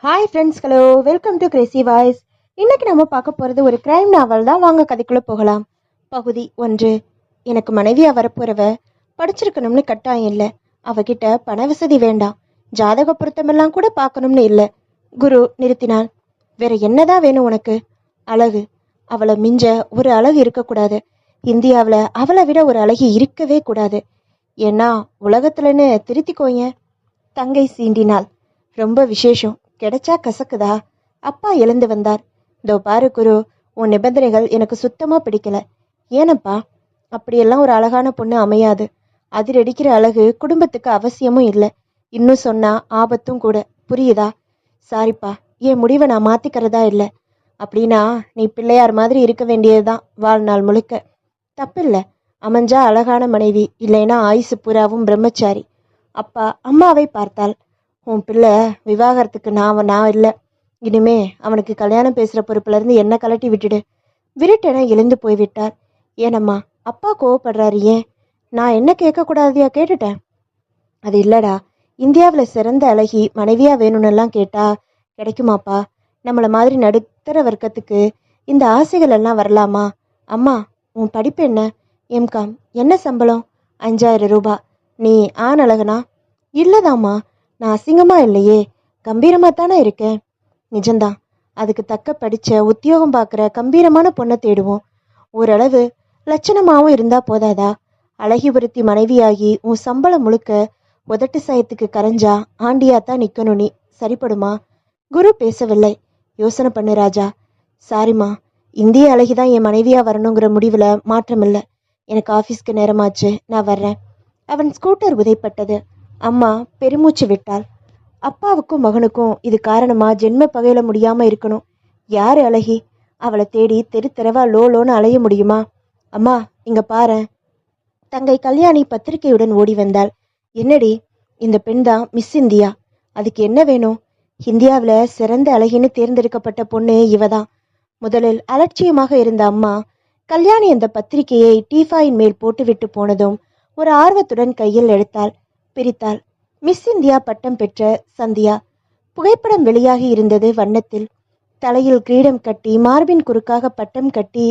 Hi friends, hello, welcome to Crazy voice. இன்னைக்கு நம்ம பார்க்க போகிறது ஒரு கிரைம் நாவல் தான். வாங்க கதைக்குள்ளே போகலாம். பகுதி 1. எனக்கு மனைவியாக வரப்போறவ படிச்சிருக்கணும்னு கட்டாயம் இல்லை. அவகிட்ட பண வசதி வேண்டாம், ஜாதக பொருத்தமெல்லாம் கூட பார்க்கணும்னு இல்லை. குரு நிறுத்தினாள். வேற என்னதான் வேணும் உனக்கு? அழகு. அவளை மிஞ்ச ஒரு அழகு இருக்கக்கூடாது. இந்தியாவில் அவளை விட ஒரு அழகி இருக்கவே கூடாது. ஏன்னா உலகத்துலன்னு திருத்திக்கோங்க. தங்கை சீண்டினாள். ரொம்ப விசேஷம், கிடைச்சா கசக்குதா? அப்பா எழுந்து வந்தார். இதோ பாரு குரு, உன் நிபந்தனைகள் எனக்கு சுத்தமா பிடிக்கல. ஏனப்பா? அப்படியெல்லாம் ஒரு அழகான பொண்ணு அமையாது. அதிரடிக்கிற அழகு குடும்பத்துக்கு அவசியமும் இல்லை. இன்னும் சொன்னா ஆபத்தும் கூட. புரியுதா? சாரிப்பா, என் முடிவை நான் மாத்திக்கிறதா இல்லை. அப்படின்னா நீ பிள்ளையார் மாதிரி இருக்க வேண்டியதுதான் வாழ்நாள் முழுக்க. தப்பில்லை, அமைஞ்சா அழகான மனைவி, இல்லைன்னா ஆயுசு பூராவும் பிரம்மச்சாரி. அப்பா அம்மாவை பார்த்தாள். உன் பிள்ளை விவாகரத்துக்கு நான் இல்லை. இனிமே அவனுக்கு கல்யாணம் பேசுகிற பொறுப்புலேருந்து என்ன கலட்டி விட்டுடு. விருட்டென எழுந்து போய்விட்டார். ஏனம்மா, அப்பா கோவப்படுறாரு? ஏன்? நான் என்ன கேட்கக்கூடாதியா கேட்டுட்டேன்? அது இல்லடா, இந்தியாவில் சிறந்த அழகி மனைவியாக வேணும்னெல்லாம் கேட்டா கிடைக்குமாப்பா? நம்மளை மாதிரி நடுத்தர வர்க்கத்துக்கு இந்த ஆசைகள் எல்லாம் வரலாமா? அம்மா, உன் படிப்பு என்ன? எம்காம். என்ன சம்பளம்? 5000 ரூபாய். நீ ஆண் அழகனா? இல்லதாம்மா. நான் அசிங்கமா இல்லையே, கம்பீரமா தானே இருக்கேன். நிஜம்தான். அதுக்கு தக்க படிச்ச உத்தியோகம் பார்க்குற கம்பீரமான பொண்ணை தேடுவோம். ஓரளவு லட்சணமாகவும் இருந்தா போதாதா? அழகிபுரத்தி மனைவியாகி உன் சம்பளம் முழுக்க உதட்டு சாயத்துக்கு கரைஞ்சா ஆண்டியாத்தான் நிற்கணும். நீ சரிப்படுமா? குரு பேசவில்லை. யோசனை பண்ணு ராஜா. சாரிம்மா, இந்திய அழகிதான் என் மனைவியா வரணுங்கிற முடிவில் மாற்றமில்லை. எனக்கு ஆஃபீஸ்க்கு நேரமாச்சு, நான் வர்றேன். அவன் ஸ்கூட்டர் உதைப்பட்டது. அம்மா பெருமூச்சு விட்டாள். அப்பாவுக்கும் மகனுக்கும் இது காரணமா ஜென்ம பகையில முடியாம இருக்கணும். யாரு அழகி? அவளை தேடி தெரு தெருவா லோன்னு அலைய முடியுமா? அம்மா, இங்க பாரு. தங்கை கல்யாணி பத்திரிகையுடன் ஓடி வந்தாள். என்னடி? இந்த பெண் தான் மிஸ் இந்தியா. அதுக்கு என்ன வேணும்? இந்தியாவில் சிறந்த அழகின்னு தேர்ந்தெடுக்கப்பட்ட பொண்ணு இவதான். முதலில் அலட்சியமாக இருந்த அம்மா கல்யாணி அந்த பத்திரிகையை டீஃபாயின் மேல் போட்டுவிட்டு போனதும் ஒரு ஆர்வத்துடன் கையில் எடுத்தாள், பிரித்தாள். மிஸ் இந்தியா பட்டம் பெற்ற சந்தியா. புகைப்படம் வெளியாகி இருந்தது வண்ணத்தில். தலையில் கிரீடம் கட்டி மார்பின் குறுக்காக பட்டம் கட்டி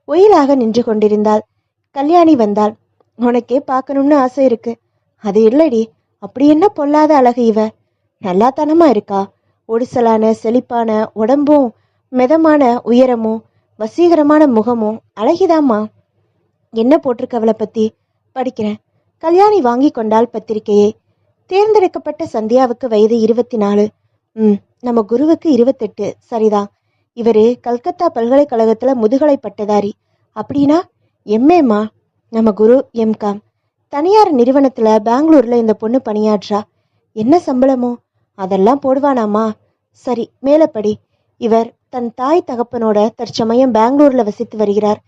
ஒயிலாக நின்று கொண்டிருந்தாள். கல்யாணி வந்தாள். உனக்கே பார்க்கணும்னு ஆசை இருக்கு. அது இல்லடி, அப்படி என்ன பொல்லாத அழகு இவ. நல்லாத்தனமா இருக்கா. ஒடிசலான செழிப்பான உடம்பும் மெதமான உயரமும் வசீகரமான முகமும் அழகிதாம்மா. என்ன போட்டிருக்க அவளை பத்தி? படிக்கிறேன். கல்யாணி வாங்கி கொண்டாள் பத்திரிகையை. தேர்ந்தெடுக்கப்பட்ட சந்தியாவுக்கு வயது 24. நம்ம குருவுக்கு 28. சரிதான். இவரு கல்கத்தா பல்கலைக்கழகத்துல முதுகலை பட்டதாரி. அப்படின்னா எம்ஏமா? நம்ம குரு எம்காம். தனியார் நிறுவனத்துல பெங்களூர்ல இந்த பொண்ணு பணியாற்றா. என்ன சம்பளமோ? அதெல்லாம் போடுவானாமா. சரி, மேலப்படி. இவர் தன் தாய் தகப்பனோட தற்சமயம் பெங்களூர்ல வசித்து வருகிறார்.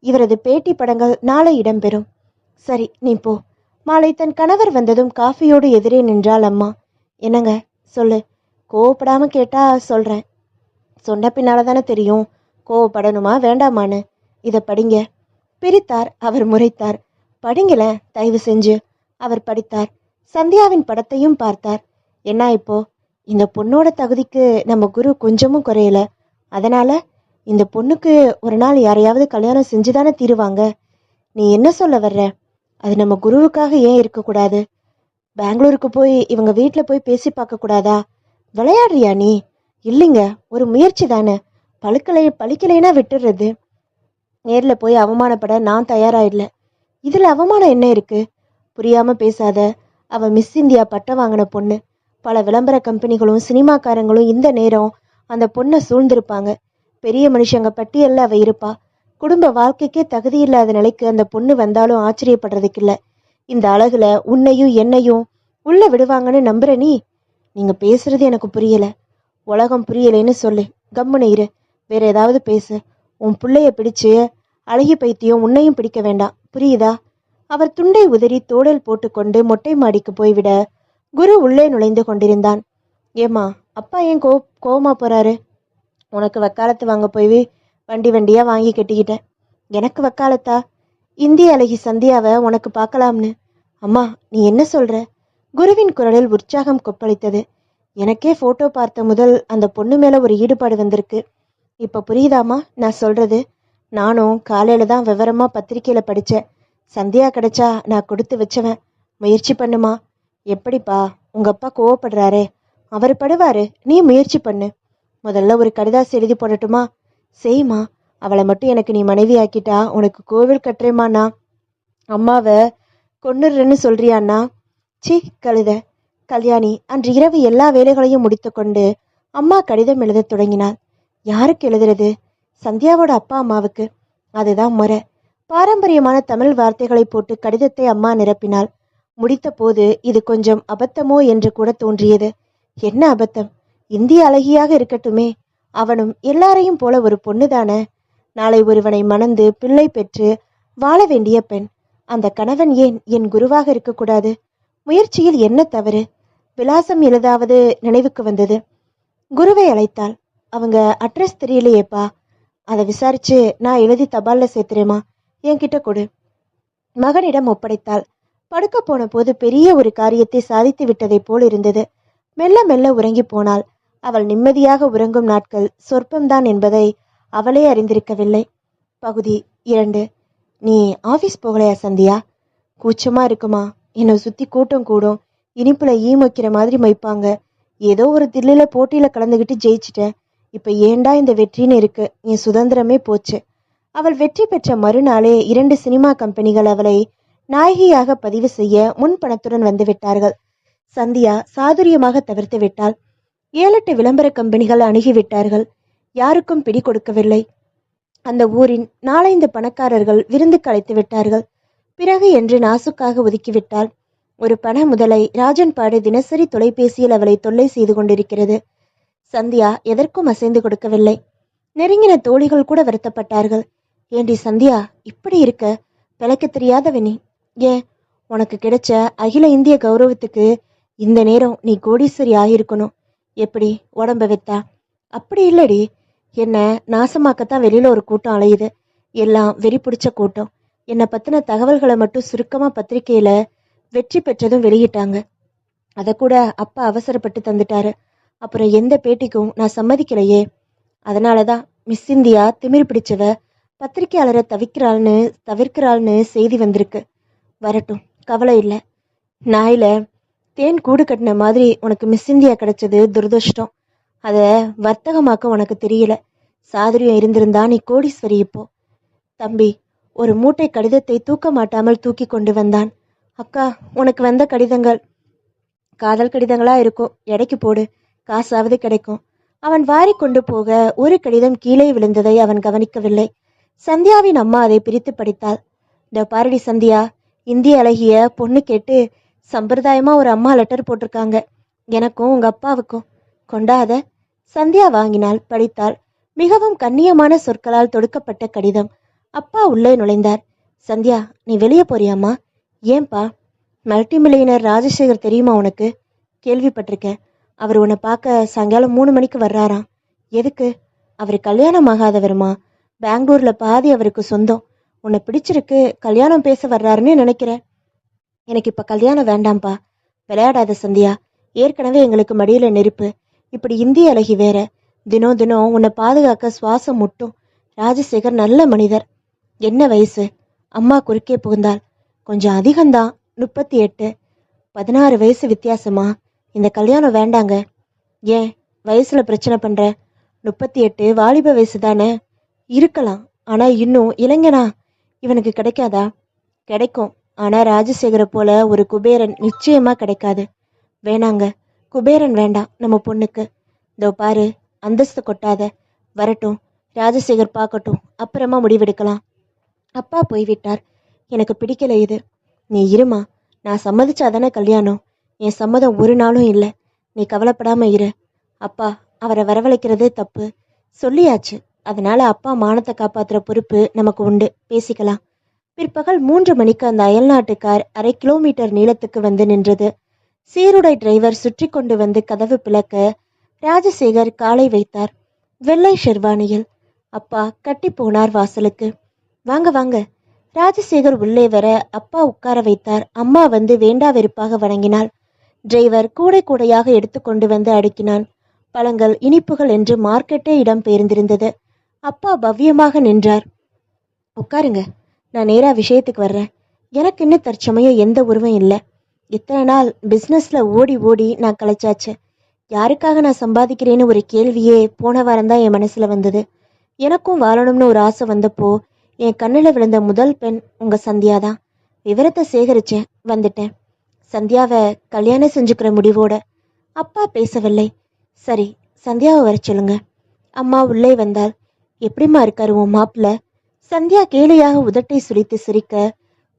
இவரது பேட்டி படங்கள் நாளை இடம்பெறும். சரி, நீ போ. மாலை தன் கணவர் வந்ததும் காஃபியோடு எதிரே நின்றாள் அம்மா. என்னங்க? சொல்லு. கோவப்படாம கேட்டா சொல்றேன். சொன்ன பின்னால தானே தெரியும் கோவப்படணுமா வேண்டாமான்னு. இதை படிங்க. பிரித்தார். அவர் முறைத்தார். படிங்கள தயவு செஞ்சு. அவர் படித்தார். சந்தியாவின் படத்தையும் பார்த்தார். என்ன இப்போ? இந்த பொண்ணோட தகுதிக்கு நம்ம குரு கொஞ்சமும் குறையல. அதனால இந்த பொண்ணுக்கு ஒரு நாள் யாரையாவது கல்யாணம் செஞ்சுதானே தீருவாங்க. நீ என்ன சொல்ல வர்ற? அது நம்ம குருவுக்காக ஏன் இருக்கக்கூடாது? பெங்களூருக்கு போய் இவங்க வீட்டில் போய் பேசி பார்க்க கூடாதா? விளையாடுறியா நீ? இல்லைங்க, ஒரு முயற்சி தானே. பழிக்கலைன்னா விட்டுடுறது. நேரில் போய் அவமானப்பட நான் தயாராயிடல. இதில் அவமானம் என்ன இருக்கு? புரியாம பேசாத. அவ மிஸ் இந்தியா பட்டம் வாங்கின பொண்ணு. பல விளம்பர கம்பெனிகளும் சினிமாக்காரங்களும் இந்த நேரம் அந்த பொண்ணை சூழ்ந்திருப்பாங்க. பெரிய மனுஷங்க பட்டியல்ல அவ இருப்பா. குடும்ப வாழ்க்கைக்கே தகுதி இல்லாத நிலைக்கு அந்த பொண்ணு வந்தாலும் ஆச்சரியப்படுறதுக்கு இல்லை. இந்த அழகுல உன்னையும் என்னையும் உள்ள விடுவாங்கன்னு நம்புற நீ? நீங்க பேசுறது எனக்கு புரியல. உலகம் புரியலைன்னு சொல்லு. கம்முன்னு இரு. வேற ஏதாவது பேசு. உன் பிள்ளைய பிடிச்சு அழகி பைத்தியம் உன்னையும் பிடிக்க வேண்டாம், புரியுதா? அவர் துண்டை உதறி தோடல் போட்டுக்கொண்டு மொட்டை மாடிக்கு போய்விட குரு உள்ளே நுழைந்து கொண்டிருந்தான். ஏமா, அப்பா ஏன் கோவமா போறாரு? உனக்கு வக்காலத்து வாங்க போய் வண்டியா வாங்கி கட்டிக்கிட்டேன். எனக்கு வக்காலத்தா? இந்திய அழகி சந்தியாவை உனக்கு பார்க்கலாம்னு. அம்மா, நீ என்ன சொல்ற? குருவின் குரலில் உற்சாகம் கொப்பளித்தது. எனக்கே ஃபோட்டோ பார்த்த முதல் அந்த பொண்ணு மேலே ஒரு ஈடுபாடு வந்திருக்கு. இப்போ புரியுதாம்மா நான் சொல்கிறது? நானும் காலையில் தான் விவரமாக பத்திரிக்கையில் படித்தேன். சந்தியா கிடைச்சா நான் கொடுத்து வச்சவன். முயற்சி பண்ணுமா. எப்படிப்பா, உங்கள் அப்பா கோவப்படுறாரே, அவர் படுவாரு, நீ முயற்சி பண்ணு. முதல்ல ஒரு கடிதாசி எழுதி போடட்டுமா? செய்யுமா. அவளை மட்டும் எனக்கு நீ மனைவி ஆக்கிட்டா உனக்கு கோவில் கட்டுறேம்மாண்ணா. அம்மாவை கொன்னுடுறேன்னு சொல்றியாண்ணா? சி கழுத. கல்யாணி அன்று இரவு எல்லா வேலைகளையும் முடித்து கொண்டு அம்மா கடிதம் எழுதத் தொடங்கினாள். யாருக்கு எழுதுறது? சந்தியாவோட அப்பா அம்மாவுக்கு. அதுதான் முறை. பாரம்பரியமான தமிழ் வார்த்தைகளை போட்டு கடிதத்தை அம்மா நிரப்பினாள். முடித்த போது இது கொஞ்சம் அபத்தமோ என்று கூட தோன்றியது. என்ன அபத்தம்? இந்திய அழகியாக இருக்கட்டுமே, அவனும் எல்லாரையும் போல ஒரு பொண்ணுதானே. நாளை ஒருவனை மணந்து பிள்ளை பெற்று வாழ வேண்டிய பெண். அந்த கணவன் ஏன் என் குருவாக இருக்கக்கூடாது? முயற்சியில் என்ன தவறு? விலாசம் எழுதாவது நினைவுக்கு வந்தது. குருவை அழைத்தாள். அவங்க அட்ரஸ் தெரியலையேப்பா. அதை விசாரிச்சு நான் எழுதி தபால்ல சேர்த்துறேம்மா, என்கிட்ட கொடு. மகனிடம் ஒப்படைத்தாள். படுக்க போன போது பெரிய ஒரு காரியத்தை சாதித்து விட்டதை போல் இருந்தது. மெல்ல மெல்ல உறங்கி போனாள். அவள் நிம்மதியாக உறங்கும் நாட்கள் சொற்பம்தான் என்பதை அவளே அறிந்திருக்கவில்லை. பகுதி 2. நீ ஆஃபீஸ் போகலையா சந்தியா? கூச்சமா இருக்குமா? என்னை சுத்தி கூட்டம் கூடும். இனிப்புல ஈ மொய்க்கிற மாதிரி மொய்ப்பாங்க. ஏதோ ஒரு தில்லில போட்டியில கலந்துகிட்டு ஜெயிச்சிட்டேன். இப்ப ஏண்டா இந்த வெற்றின்னு இருக்கு. என் சுதந்திரமே போச்சு. அவள் வெற்றி பெற்ற மறுநாளே 2 சினிமா கம்பெனிகள் அவளை நாயகியாக பதிவு செய்ய முன்பணத்துடன் வந்து விட்டார்கள். சந்தியா சாதுரியமாக தவிர்த்து விட்டாள். 7-8 விளம்பர கம்பெனிகள் அணுகிவிட்டார்கள். யாருக்கும் பிடி கொடுக்கவில்லை. அந்த ஊரின் 4-5 பணக்காரர்கள் விருந்துக்கு அழைத்து விட்டார்கள். பிறகு என்று நாசுக்காக ஒதுக்கிவிட்டாள். ஒரு பண முதலை ராஜன்பாடு தினசரி தொலைபேசியில் அவளை தொல்லை செய்து கொண்டிருக்கிறது. சந்தியா எதற்கும் அசைந்து கொடுக்கவில்லை. நெருங்கின தோழிகள் கூட வருத்தப்பட்டார்கள். ஏண்டி சந்தியா இப்படி இருக்க? பிழைக்க தெரியாதவனி. ஏன், உனக்கு கிடைச்ச அகில இந்திய கௌரவத்துக்கு இந்த நேரம் நீ கோடீஸ்வரி ஆகியிருக்கணும். எப்படி உடம்ப வைத்தா? அப்படி இல்லடி. என்ன நாசமாக்கத்தான் வெளியில ஒரு கூட்டம் அலையுது. எல்லாம் வெறி பிடிச்ச கூட்டம். என்னை பத்தின தகவல்களை மட்டும் சுருக்கமா பத்திரிக்கையில வெற்றி பெற்றதும் வெளியிட்டாங்க. அதை கூட அப்பா அவசரப்பட்டு தந்துட்டாரு. அப்புறம் எந்த பேட்டிக்கும் நான் சம்மதிக்கலையே. அதனாலதான் மிஸ் இந்தியா திமிர் பிடிச்சவ பத்திரிக்கையாளரை தவிர்க்கிறாள்னு செய்தி வந்திருக்கு. வரட்டும், கவலை இல்லை. நாயில தேன் கூடு கட்டின மாதிரி உனக்கு மிஸ் இந்தியா கிடைச்சது துரதிருஷ்டம். அதை வர்த்தகமாக்க உனக்கு தெரியல. சாதுரியம் இருந்திருந்தா நீ கோடீஸ்வரி இப்போ. தம்பி ஒரு மூட்டை கடிதத்தை தூக்க மாட்டாமல் தூக்கி கொண்டு வந்தான். அக்கா, உனக்கு வந்த கடிதங்கள் காதல் கடிதங்களா இருக்கும். எடைக்கு போடு, காசாவது கிடைக்கும். அவன் வாரி கொண்டு போக ஒரு கடிதம் கீழே விழுந்ததை அவன் கவனிக்கவில்லை. சந்தியாவின் அம்மா அதை பிரித்து படித்தாள். இந்த பாரடி சந்தியா, இந்திய அழகிய பொண்ணு கேட்டு சம்பிரதாயமா ஒரு அம்மா லெட்டர் போட்டிருக்காங்க. எனக்கும் உங்க அப்பாவுக்கும். கொண்டாத. சந்தியா வாங்கினாள், படித்தாள். மிகவும் கண்ணியமான சொற்களால் தொடுக்கப்பட்ட கடிதம். அப்பா உள்ளே நுழைந்தார். சந்தியா, நீ வெளியே போறியாம்மா? ஏன்பா? மல்டி மில்லியனர் ராஜசேகர் தெரியுமா உனக்கு? கேள்விப்பட்டிருக்கேன். அவர் உன்னை பார்க்க சாயங்காலம் 3 மணிக்கு வர்றாராம். எதுக்கு? அவர் கல்யாணம் ஆகாதவருமா. பெங்களூர்ல பாதி அவருக்கு சொந்தம். உன்னை பிடிச்சிருக்கு, கல்யாணம் பேச வர்றாருன்னு நினைக்கிறேன். எனக்கு இப்ப கல்யாணம் வேண்டாம்ப்பா. விளையாடாத சந்தியா. ஏற்கனவே எங்களுக்கு மடியில நெருப்பு. இப்படி இந்திய அழகி வேற. தினம் தினம் உன்னை பாதுகாக்க சுவாசம் முட்டும். ராஜசேகர் நல்ல மனிதர். என்ன வயசு? அம்மா குறுக்கே புகுந்தாள். கொஞ்சம் அதிகம்தான், 38. 16 வயசு வித்தியாசமா? இந்த கல்யாணம் வேண்டாங்க. ஏன், வயசுல பிரச்சனை பண்ற? 38 வாலிப வயசு தானே. இருக்கலாம், ஆனா இன்னும் இளைஞனா? இவனுக்கு கிடைக்காதா? கிடைக்கும், ஆனா ராஜசேகரை போல ஒரு குபேரன் நிச்சயமா கிடைக்காது. வேணாங்க, குபேரன் வேண்டாம் நம்ம பொண்ணுக்கு. இதோ பாரு, அந்தஸ்து கொட்டாத. வரட்டும், ராஜசேகர் பார்க்கட்டும், அப்புறமா முடிவெடுக்கலாம். அப்பா போய்விட்டார். எனக்கு பிடிக்கல இது. நீ இருமா, நான் சம்மதிச்சாதானே கல்யாணம். என் சம்மதம் ஒரு நாளும் இல்லை. நீ கவலைப்படாம இரு. அப்பா அவரை வரவழைக்கிறதே தப்பு. சொல்லியாச்சு. அதனால அப்பா மானத்தை காப்பாத்துற பொறுப்பு நமக்கு உண்டு. பேசிக்கலாம். பிற்பகல் 3 மணிக்கு அந்த அயல்நாட்டு கார் 1/2 கிலோமீட்டர் நீளத்துக்கு வந்து நின்றது. சீருடை டிரைவர் சுற்றி கொண்டு வந்து கதவு பிளக்க ராஜசேகர் காலை வைத்தார். வெள்ளை ஷெர்வானியில். அப்பா கட்டி போனார் வாசலுக்கு. வாங்க வாங்க. ராஜசேகர் உள்ளே வர அப்பா உட்கார வைத்தார். அம்மா வந்து வேண்டா வெறுப்பாக வணங்கினாள். டிரைவர் கூடை கூடையாக எடுத்து கொண்டு வந்து அடுக்கினான். பழங்கள், இனிப்புகள் என்று மார்க்கெட்டே இடம் பெயர்ந்திருந்தது. அப்பா பவ்யமாக நின்றார். உட்காருங்க, நான் நேரா விஷயத்துக்கு வர்றேன். எனக்கு இன்னும் தற்சமயம் எந்த உருவம் இல்லை. இத்தனை நாள் பிஸ்னஸ்ல ஓடி ஓடி நான் களைச்சாச்சு. யாருக்காக நான் சம்பாதிக்கிறேன்னு ஒரு கேள்வியே போன வாரம் தான் என் மனசுல வந்தது. எனக்கும் வாழணும்னு ஒரு ஆசை வந்தப்போ என் கண்ணில் விழுந்த முதல் பெண் உங்க சந்தியா தான். விவரத்தை சேகரிச்சேன், வந்துட்டேன். சந்தியாவை கல்யாணம் செஞ்சுக்கிற முடிவோட. அப்பா பேசவில்லை. சரி, சந்தியாவை வர சொல்லுங்க. அம்மா உள்ளே வந்தாள். எப்படிம்மா இருக்காரு உன் மாப்பிள்ள? சந்தியா கேலியாக உதட்டை சுழித்து சிரிக்க,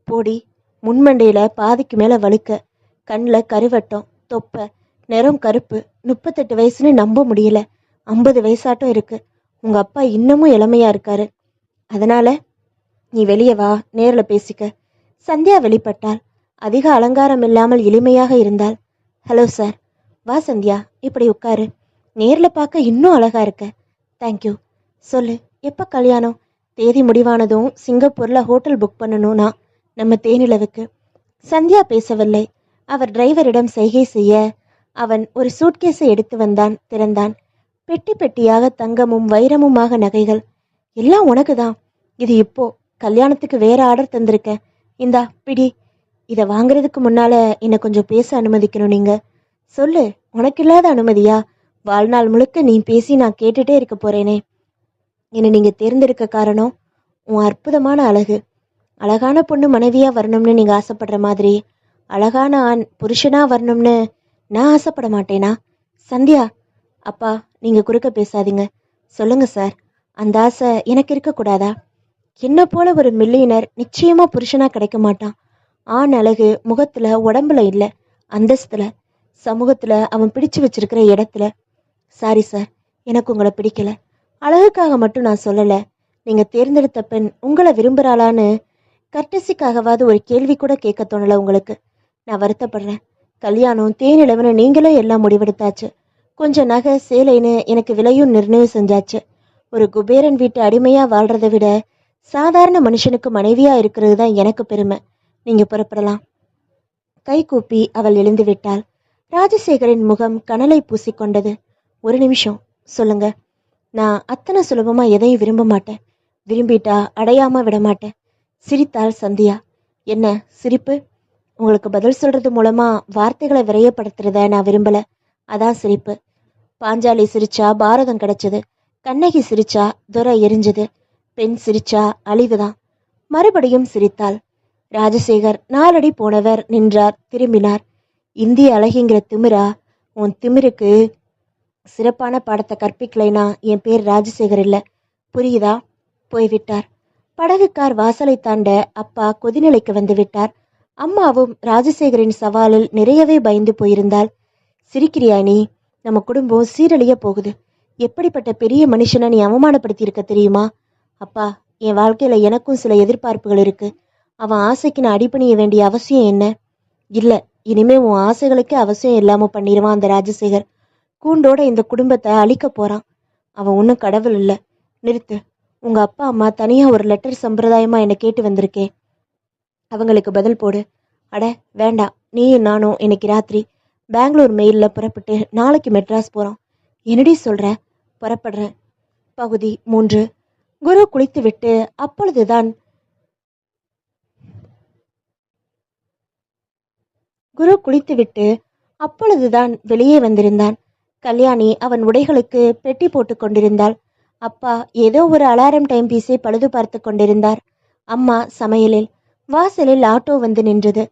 போடி, முன்மண்டையில பாதிக்கு மேல வழுக்க, கண்ணில் கருவட்டம், தொப்பை, நிறம் கருப்பு, 38 வயசுன்னு நம்ப முடியல. 50 வயசாட்டம் இருக்கு. உங்க அப்பா இன்னமும் இளமையா இருக்காரு. அதனால நீ வெளியே வா, நேர்ல பேசிக்க. சந்தியா வெளிப்பட்டாள். அதிக அலங்காரம் இல்லாமல் எளிமையாக இருந்தாள். Hello sir. வா சந்தியா, இப்படி உட்காரு. நேர்ல பார்க்க இன்னும் அழகா இருக்க. தேங்க்யூ. சொல்லு, எப்ப கல்யாணம்? தேதி முடிவானதும் சிங்கப்பூர்ல ஹோட்டல் புக் பண்ணணும்னா நம்ம தேனிலவுக்கு. சந்தியா பேசவில்லை. அவர் டிரைவரிடம் செய்கை செய்ய அவன் ஒரு சூட்கேஸை எடுத்து வந்தான். திறந்தான். பெட்டி பெட்டியாக தங்கமும் வைரமுமாக நகைகள். எல்லாம் உனக்கு தான். இது இப்போ கல்யாணத்துக்கு வேற ஆர்டர் தந்திருக்க. இந்தா பிடி. இதை வாங்குறதுக்கு முன்னால என்னை கொஞ்சம் பேச அனுமதிக்கணும் நீங்க. சொல்லு, உனக்கு இல்லாத அனுமதியா? வாழ்நாள் முழுக்க நீ பேசி நான் கேட்டுட்டே இருக்க போறேனே. என்னை நீங்க தேர்ந்தெடுக்க காரணம் உன் அற்புதமான அழகு. அழகான பொண்ணு மனைவியா வரணும்னு நீங்க ஆசைப்படுற மாதிரி அழகான ஆண் புருஷனா வரணும்னு நான் ஆசைப்பட மாட்டேனா? சந்தியா. அப்பா, நீங்க குறுக்க பேசாதீங்க. சொல்லுங்க சார். அந்த ஆசை எனக்கு இருக்கக்கூடாதா? என்ன போல ஒரு மில்லியனர் நிச்சயமா புருஷனா கிடைக்க மாட்டான். ஆண் அழகு முகத்துல, உடம்புல இல்ல, அந்தஸ்துல, சமூகத்துல, அவன் பிடிச்சு வச்சிருக்கிற இடத்துல. சாரி சார், எனக்கு உங்களை பிடிக்கல. அழகுக்காக மட்டும் நான் சொல்லல. நீங்க தேர்ந்தெடுத்த பெண் உங்களை விரும்புறாளான்னு கர்டசிக்காகவாது ஒரு கேள்வி கூட கேட்க தோணல உங்களுக்கு. நான் வருத்தப்படுறேன். கல்யாணம் தேனிலவனு நீங்களே எல்லாம் முடிவெடுத்தாச்சு. கொஞ்சம் நகை சேலைன்னு எனக்கு விலையும் நிர்ணயம் செஞ்சாச்சு. ஒரு குபேரன் வீட்டு அடிமையா வாழ்றதை விட சாதாரண மனுஷனுக்கு மனைவியா இருக்கிறது தான் எனக்கு பெருமை. நீங்க புறப்படலாம். கை கூப்பி அவள் எழுந்து விட்டாள். ராஜசேகரின் முகம் கனலை பூசிக்கொண்டது. ஒரு நிமிஷம், சொல்லுங்க. நான் அத்தனை சுலபமா எதையும் விரும்ப மாட்டேன். விரும்பிட்டா அடையாம விட மாட்டேன். சிரித்தாள் சந்தியா. என்ன சிரிப்பு? உங்களுக்கு பதில் சொல்றது மூலமா வார்த்தைகளை விரையப்படுத்துறத நான் விரும்பல. அதான் சிரிப்பு. பாஞ்சாலி சிரிச்சா பாரதம் கிடைச்சது. கண்ணகி சிரிச்சா துரை எரிஞ்சது. பெண் சிரிச்சா அழிவுதான். மறுபடியும் சிரித்தாள். ராஜசேகர் 4 அடி போனவர் நின்றார். திரும்பினார். இந்திய அழகிங்கிற திமிரா? உன் திமிருக்கு சிறப்பான பாடத்தை கற்பிக்கலைனா என் பேர் ராஜசேகர் இல்ல, புரியுதா? போய்விட்டார். படகுக்கார் வாசலை தாண்ட அப்பா கொதிநிலைக்கு வந்து விட்டார். அம்மாவும் ராஜசேகரின் சவாலில் நிறையவே பயந்து போயிருந்தாள். சிரிக்கிறியா நீ? நம்ம குடும்பம் சீரழிய போகுது. எப்படிப்பட்ட பெரிய மனுஷனை நீ அவமானப்படுத்தி இருக்க தெரியுமா? அப்பா, என் வாழ்க்கையில எனக்கும் சில எதிர்பார்ப்புகள் இருக்கு. அவன் ஆசைக்கு நான் அடிபணிய வேண்டிய அவசியம் என்ன? இல்ல, இனிமே உன் ஆசைகளுக்கே அவசியம் இல்லாம பண்ணிடுவான் அந்த ராஜசேகர். கூண்டோட இந்த குடும்பத்தை அழிக்க போறான். அவன் ஒன்றும் கடவுள் இல்ல. நிறுத்து. உங்க அப்பா அம்மா தனியா ஒரு லெட்டர் சம்பிரதாயமா என்னை கேட்டு வந்திருக்கேன். அவங்களுக்கு பதில் போடு. அட வேண்டாம். நீயும் நானும் இன்னைக்கு ராத்திரி பெங்களூர் மெயில்ல புறப்பட்டு நாளைக்கு மெட்ராஸ் போறோம். என்னடி சொல்ற? புறப்படுறேன். பகுதி 3. குரு குளித்துவிட்டு அப்பொழுதுதான் வெளியே வந்திருந்தான். கல்யாணி அவன் உடைகளுக்கு பெட்டி போட்டு கொண்டிருந்தாள். அப்பா ஏதோ ஒரு அலாரம் டைம் பீஸை பழுது பார்த்து கொண்டிருந்தார். அம்மா சமையலில். வாசலில் ஆட்டோ வந்து நின்றது.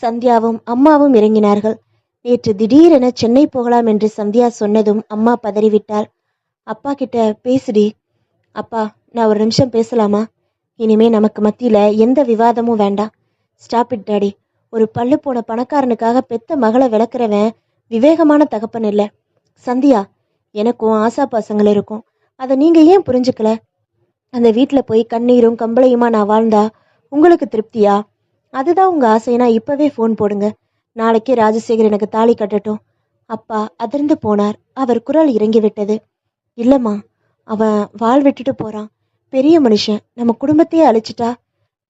சந்தியாவும் அம்மாவும் இறங்கினார்கள். நேற்று திடீரென சென்னை போகலாம் என்று சந்தியா சொன்னதும் அம்மா பதறிவிட்டாள். அப்பா கிட்ட பேசுடி. அப்பா, நான் ஒரு நிமிஷம் பேசலாமா? இனிமே நமக்கு மத்தியில எந்த விவாதமும் வேண்டாம். Stop it daddy. ஒரு பல்லு போன பணக்காரனுக்காக பெத்த மகளை விளக்குறவன் விவேகமான தகப்பன் இல்லை. சந்தியா, எனக்கும் ஆசா பாசங்கள் இருக்கும். அதை நீங்க ஏன் புரிஞ்சுக்கல? அந்த வீட்டில் போய் கண்ணீரும் கம்பளையுமா நான் வாழ்ந்தா உங்களுக்கு திருப்தியா? அதுதான் உங்க ஆசைனா இப்பவே ஃபோன் போடுங்க. நாளைக்கே ராஜசேகர் எனக்கு தாலி கட்டட்டும். அப்பா அதிர்ந்து போனார். அவர் குரல் இறங்கிவிட்டது. இல்லம்மா, அவன் வாழ் விட்டுட்டு போறான். பெரிய மனுஷன். நம்ம குடும்பத்தையே அழிச்சிட்டா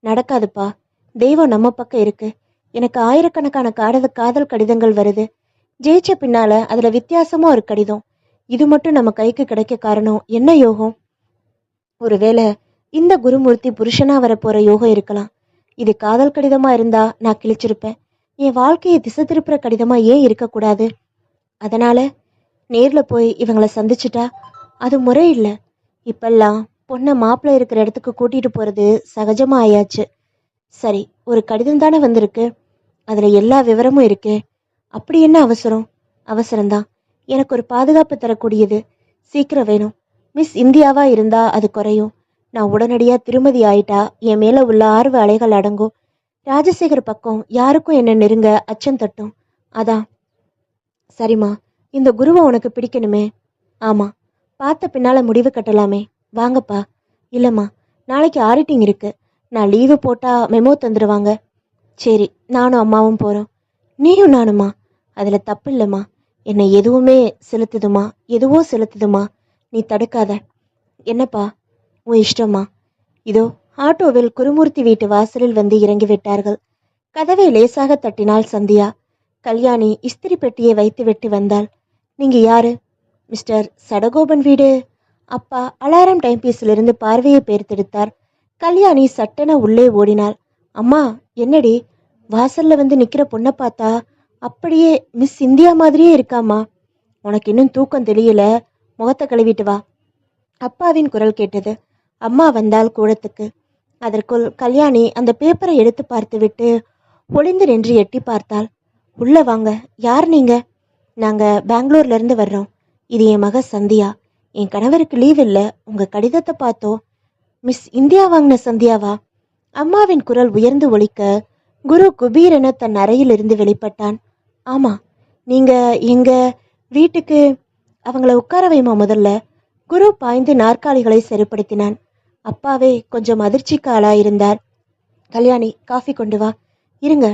நடக்காதுப்பா. தெய்வம் நம்ம பக்கம் இருக்கு. எனக்கு ஆயிரக்கணக்கான காதல் கடிதங்கள் வருது. ஜெயிச்ச பின்னால அதுல வித்தியாசமா ஒரு கடிதம். இது மட்டும் நம்ம கைக்கு கிடைக்க காரணம் என்ன யோகம்? ஒருவேளை இந்த குருமூர்த்தி புருஷனா வரப்போற யோகம் இருக்கலாம். இது காதல் கடிதமா இருந்தா நான் கிழிச்சிருப்பேன். என் வாழ்க்கையை திசை திருப்புற கடிதமா ஏன் இருக்கக்கூடாது? அதனால நேர்ல போய் இவங்களை சந்திச்சிட்டா அது முறை இல்லை. இப்பெல்லாம் பொண்ணை மாப்பிள்ளை இருக்கிற இடத்துக்கு கூட்டிட்டு போறது சகஜமா ஆயாச்சு. சரி, ஒரு கடிதம் தானே வந்திருக்கு, அதுல எல்லா விவரமும் இருக்கு. அப்படி என்ன அவசரம்? அவசரம்தான். எனக்கு ஒரு பாதுகாப்பு தரக்கூடியது. சீக்கிரம் வேணும். மிஸ் இந்தியாவா இருந்தா அது குறையும். நான் உடனடியா திருமதி ஆயிட்டா என் மேல உள்ள ஆர்வ அலைகள் அடங்கும். ராஜசேகர் பக்கம் யாருக்கும் என்ன நெருங்க அச்சம் தட்டும். அதான். சரிம்மா, இந்த குருவை உனக்கு பிடிக்கணுமே? ஆமா. பார்த்த பின்னால முடிவு கட்டலாமே. வாங்கப்பா. இல்லம்மா, நாளைக்கு ஆடிட்டிங் இருக்கு. நான் லீவு போட்டா மெமோ தந்துடுவாங்க. சரி, நானும் அம்மாவும் போறோம். நீயும் நானுமா? அதுல தப்பு இல்லைம்மா. என்னை எதுவுமே செலுத்துதுமா, எதுவோ செலுத்துதுமா. நீ தடுக்காத. என்னப்பா? உன் இஷ்டம்மா. இதோ ஆட்டோவில் குருமூர்த்தி வீட்டு வாசலில் வந்து இறங்கி விட்டார்கள். கதவை லேசாக தட்டினாள் சந்தியா. கல்யாணி இஸ்திரி பெட்டியை வைத்து விட்டு வந்தாள். நீங்க யாரு? மிஸ்டர் சடகோபன் வீடு. அப்பா அலாரம் டைம் பீஸிலிருந்து பார்வையை பேர்த்தெடுத்தார். கல்யாணி சட்டென உள்ளே ஓடினாள். அம்மா, என்னடி? வாசல்ல வந்து நிக்கிற பொண்ணை பார்த்தா அப்படியே மிஸ் இந்தியா மாதிரியே இருக்காமா. உனக்கு இன்னும் தூக்கம் தெரியல, முகத்தை கழுவிட்டு வா. அப்பாவின் குரல் கேட்டது. அம்மா வந்தாள் கூடத்துக்கு. அதற்குள் கல்யாணி அந்த பேப்பரை எடுத்து பார்த்துவிட்டு ஒளிந்து நின்று எட்டி பார்த்தாள். உள்ள வாங்க. யார் நீங்க? நாங்க பெங்களூர்ல இருந்து வர்றோம். இது என் மக சந்தியா. என் கணவருக்கு லீவ் இல்ல. உங்க கடிதத்தை பார்த்தோம். மிஸ் இந்தியா வாங்கின சந்தியாவா? அம்மாவின் குரல் உயர்ந்து ஒலிக்க குரு குபீரென தன் அறையில் இருந்து வெளிப்பட்டான். ஆமா, நீங்க எங்க வீட்டுக்கு. அவங்கள உட்கார வைமா முதல்ல. குரு பாய்ந்து நாற்காலிகளை சரிப்படுத்தினான். அப்பாவே கொஞ்சம் அதிர்ச்சிக்கு ஆளாயிருந்தார். கல்யாணி, காஃபி கொண்டு வா. இருங்க,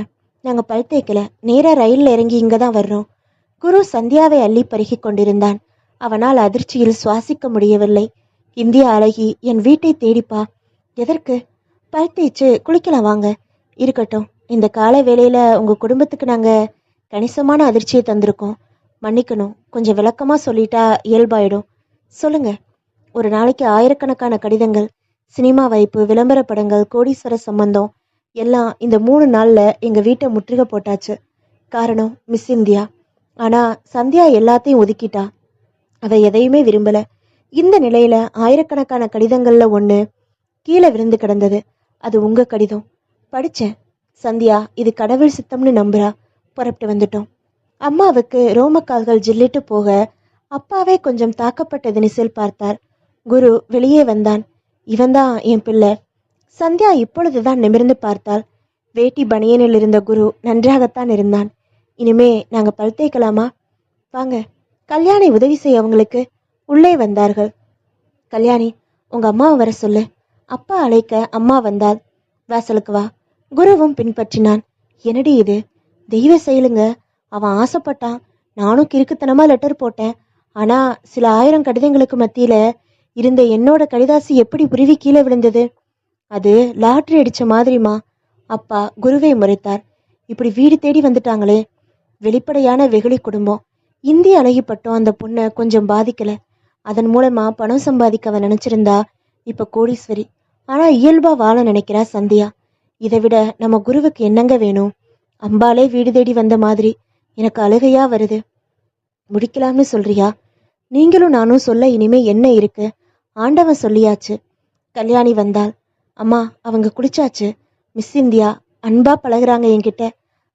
நாங்க பல் தேய்க்கல, நேரா ரயில்ல இறங்கி இங்க தான் வர்றோம். குரு சந்தியாவை அள்ளி பருகி கொண்டிருந்தான். அவனால் அதிர்ச்சியில் சுவாசிக்க முடியவில்லை. இந்தியா அழகி, என் வீட்டை தேடிப்பா. எதற்கு? பல் தேய்ச்சு குளிக்கலாம் வாங்க. இருக்கட்டும், இந்த கால வேளையில உங்க குடும்பத்துக்கு நாங்க கணிசமான அதிர்ச்சியை தந்திருக்கோம். மன்னிக்கணும், கொஞ்சம் விளக்கமா சொல்லிட்டா இயல்பாயிடும். சொல்லுங்க. ஒரு நாளைக்கு ஆயிரக்கணக்கான கடிதங்கள், சினிமா வாய்ப்பு, விளம்பர படங்கள், கோடீஸ்வர சம்பந்தம் எல்லாம் இந்த 3 நாள்ல எங்க வீட்டை முற்றுகை போட்டாச்சு. காரணம் மிஸ் இந்தியா. ஆனா சந்தியா எல்லாத்தையும் ஒதுக்கிட்டா. அவ எதையுமே விரும்பல. இந்த நிலையில ஆயிரக்கணக்கான கடிதங்கள்ல ஒண்ணு கீழே விழுந்து கிடந்தது. அது உங்க கடிதம். படிச்சேன். சந்தியா இது கடவுள் சித்தம்னு நம்புறா. புறப்பட்டு வந்துட்டோம். அம்மாவுக்கு ரோமக்கால்கள் ஜில்லிட்டு போக அப்பாவே கொஞ்சம் தாக்கப்பட்ட தினிசில் பார்த்தார். குரு வெளியே வந்தான். இவன்தான் என் பிள்ளை. சந்தியா இப்பொழுதுதான் நிமிர்ந்து பார்த்தாள். வேட்டி பனியனில் இருந்த குரு நன்றாகத்தான் இருந்தான். இனிமே நாங்க பல் தேய்க்கலாமா? வாங்க. கல்யாணி உதவி செய்ய அவங்களுக்கு. உள்ளே வந்தார்கள். கல்யாணி, உங்க அம்மாவை வர சொல்லு. அப்பா அழைக்க அம்மா வந்தாள். வாசலுக்கு வா. குருவும் பின்பற்றினான். என்னடி இது? தெய்வ செயலுங்க. அவன் ஆசைப்பட்டான். நானும் கிறுக்குத்தனமா லெட்டர் போட்டேன். ஆனா சில 1000 கடிதங்களுக்கு மத்தியில இருந்த என்னோட கடிதாசி எப்படி புரிவி கீழே விழுந்தது? அது லாட்ரி அடிச்ச மாதிரிமா. அப்பா குருவை முறைத்தார். இப்படி வீடு தேடி வந்துட்டாங்களே. வெளிப்படையான வெகுளி குடும்பம். இந்திய அழகிப்பட்டோம் அந்த பொண்ணை கொஞ்சம் பாதிக்கல. அதன் மூலமா பணம் சம்பாதிக்க அவன் நினைச்சிருந்தா இப்ப கோடீஸ்வரி. ஆனா இயல்பா வாழ நினைக்கிறா சந்தியா. இதை விட நம்ம குருவுக்கு என்னங்க வேணும்? அம்பாலே வீடு தேடி வந்த மாதிரி எனக்கு அழுகையா வருது. முடிக்கலாம்னு சொல்றியா? நீங்களும் நானும் சொல்ல இனிமே என்ன இருக்கு? ஆண்டவன் சொல்லியாச்சு. கல்யாணி வந்தாள். அம்மா, அவங்க குடிச்சாச்சு. மிஸ் இந்தியா அன்பா பழகுறாங்க என்கிட்ட.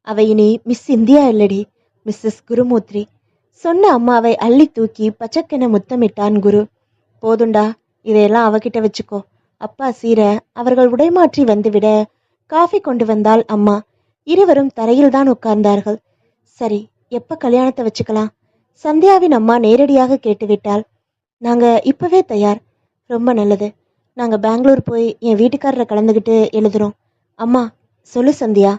அவ இனி மிஸ் இந்தியா இல்லடி, மிஸ்ஸஸ் குருமூர்த்தி. சொன்ன அம்மாவை அள்ளி தூக்கி பச்சக்கென முத்தமிட்டான் குரு. போதுண்டா, இதையெல்லாம் அவகிட்ட வச்சுக்கோ. அப்பா சீர அவர்கள் உடைமாற்றி வந்துவிட காஃபி கொண்டு வந்தாள் அம்மா. இருவரும் தரையில் தான் உட்கார்ந்தார்கள். சரி, எப்ப கல்யாணத்தை வச்சுக்கலாம்? சந்தியாவின் அம்மா நேரடியாக கேட்டுவிட்டாள். நாங்க இப்பவே தயார். ரொம்ப நல்லது. நாங்க பெங்களூர் போய் என் வீட்டுக்காரரை கலந்துக்கிட்டு எழுதுறோம். அம்மா, சொல்லு சந்தியா.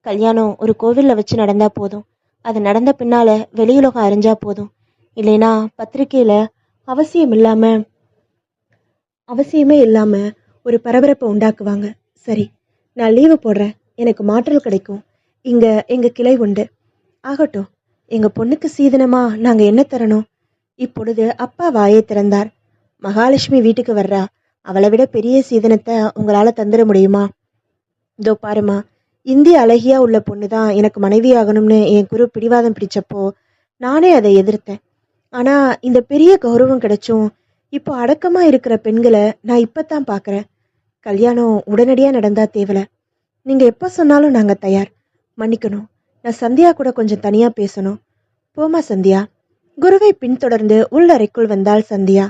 கல்யாணம் ஒரு கோவில்ல வச்சு நடந்தா போதும். அது நடந்த பின்னால வெளியுலகம் அறிஞ்சா போதும். இல்லைனா பத்திரிக்கையில அவசியமே இல்லாம ஒரு பரபரப்பை உண்டாக்குவாங்க. சரி, நான் லீவு போடுறேன். எனக்கு மாற்றல் கிடைக்கும். இங்க எங்க கிளை உண்டு. ஆகட்டும், எங்க பொண்ணுக்கு சீதனமா நாங்க என்ன தரணும்? இப்பொழுது அப்பா வாயை திறந்தார். மகாலட்சுமி வீட்டுக்கு வர்றா, அவளை விட பெரிய சீதனத்தை உங்களால தந்துட முடியுமா? இதோ பாருமா, இந்திய அழகியா உள்ள பொண்ணு தான் எனக்கு மனைவி ஆகணும்னு என் குரு பிடிவாதம் பிடிச்சப்போ நானே அதை எதிர்த்தேன். ஆனா இந்த பெரிய கௌரவம் கிடைச்சும் இப்போ அடக்கமா இருக்கிற பெண்களை நான் இப்பதான் பாக்குறேன். கல்யாணம் உடனடியா நடந்தா தேவல. நீங்க எப்ப சொன்னாலும் நாங்க தயார். மன்னிக்கணும், நான் சந்தியா கூட கொஞ்சம் தனியா பேசணும். போமா சந்தியா. குருவை பின்தொடர்ந்து உள்ளறைக்குள் வந்தாள் சந்தியா.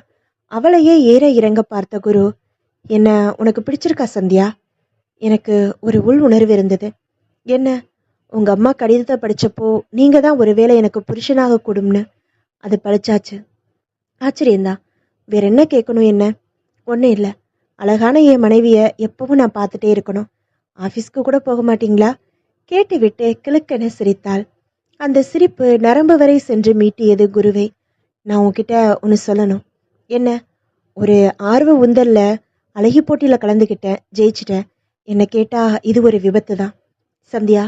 அவளையே ஏற இறங்க பார்த்த குரு, என்ன உனக்கு பிடிச்சிருக்கா சந்தியா? எனக்கு ஒரு உள் உணர்வு இருந்தது. என்ன? உங்க அம்மா கடிதத்தை படிச்சப்போ நீங்க தான் ஒருவேளை எனக்கு புருஷனாக கூடும்னு. அது பழிச்சாச்சு. ஆச்சரியந்தான். வேற என்ன கேட்கணும்? என்ன? ஒன்றும் இல்லை. அழகான என் மனைவிய எப்பவும் நான் பார்த்துட்டே இருக்கணும். ஆஃபீஸ்க்கு கூட போக மாட்டீங்களா? கேட்டுவிட்டு கிளுக்கென சிரித்தாள். அந்த சிரிப்பு நரம்பு வரை சென்று மீட்டியது குருவை. நான் உன்கிட்ட ஒன்று சொல்லணும். என்ன? ஒரு ஆர்வ உந்தல்ல அழகி போட்டியில கலந்துக்கிட்டேன், ஜெயிச்சிட்டேன். என்ன கேட்டா இது ஒரு விபத்து தான் சந்தியா.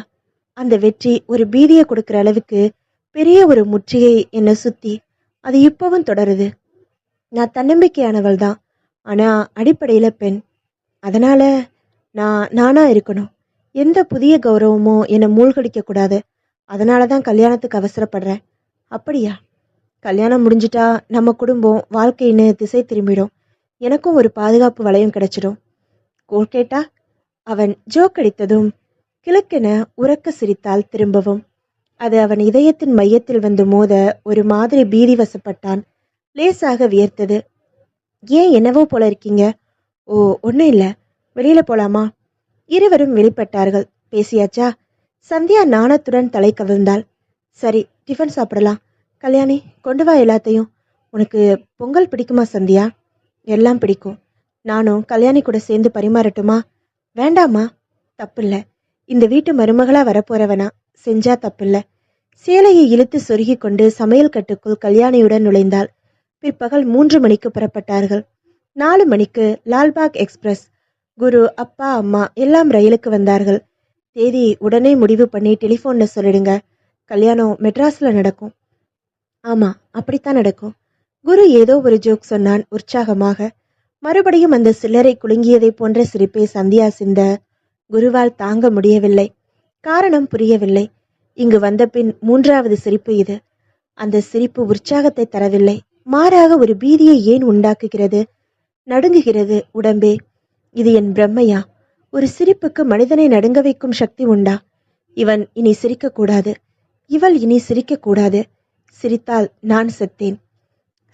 அந்த வெற்றி ஒரு பீதியை கொடுக்குற அளவுக்கு பெரிய ஒரு முற்றுகை என்னை சுத்தி அது இப்பவும் தொடருது. நான் தன்னம்பிக்கையானவள் தான், ஆனா அடிப்படையில பெண். அதனால நானா இருக்கணும். எந்த புதிய கௌரவமும் என்னை மூழ்கடிக்க கூடாது. அதனால தான் கல்யாணத்துக்கு அவசரப்படுறேன். அப்படியா? கல்யாணம் முடிஞ்சிட்டா நம்ம குடும்பம் வாழ்க்கைன்னு திசை திரும்பிடும். எனக்கும் ஒரு பாதுகாப்பு வளையம் கிடைச்சிடும். கேட்டா? அவன் ஜோக் அடித்ததும் கிழக்கென உறக்க சிரித்தால் திரும்பவும். அது அவன் இதயத்தின் மையத்தில் வந்து மோத ஒரு மாதிரி பீதி வசப்பட்டான். லேசாக வியர்த்தது. ஏன் என்னவோ போல இருக்கீங்க? ஓ, ஒன்றும் இல்லை. வெளியில போலாமா? இருவரும் வெளிப்பட்டார்கள். பேசியாச்சா? சந்தியா நாணத்துடன் தலை கவிழ்ந்தாள். சரி, டிஃபன் சாப்பிடலாம். கல்யாணி, கொண்டு வா எல்லாத்தையும். உனக்கு பொங்கல் பிடிக்குமா சந்தியா? எல்லாம் பிடிக்கும். நானும் கல்யாணி கூட சேர்ந்து பரிமாறட்டுமா? வேண்டாமா? தப்பில்ல. இந்த வீட்டு மருமகளா வரப்போறவனா, செஞ்சா தப்பில்ல. சேலையை இழுத்து சொருகி கொண்டு சமையல் கட்டுக்குள் கல்யாணியுடன் நுழைந்தாள். பிற்பகல் 3 மணிக்கு புறப்பட்டார்கள். 4 மணிக்கு லால்பாக் எக்ஸ்பிரஸ். குரு, அப்பா, அம்மா எல்லாம் ரயிலுக்கு வந்தார்கள். தேதி உடனே முடிவு பண்ணி டெலிஃபோன்ல சொல்லிடுங்க. கல்யாணம் மெட்ராஸ்ல நடக்கும். ஆமா, அப்படித்தான் நடக்கும். குரு ஏதோ ஒரு ஜோக் சொன்னான் உற்சாகமாக. மறுபடியும் அந்த சில்லறை குலுங்கியதை போன்ற சிரிப்பை சந்தியா சிந்த குருவால் தாங்க முடியவில்லை. காரணம் புரியவில்லை. இங்கு வந்த பின் 3வது சிரிப்பு இது. அந்த சிரிப்பு உற்சாகத்தை தரவில்லை, மாறாக ஒரு பீதியை ஏன் உண்டாக்குகிறது? நடுங்குகிறது உடம்பே. இது என் பிரம்மையா? ஒரு சிரிப்புக்கு மனிதனை நடுங்க வைக்கும் சக்தி உண்டா? இவன் இனி சிரிக்கக்கூடாது. இவள் இனி சிரிக்கக்கூடாது. சிரித்தால் நான் செத்தேன்.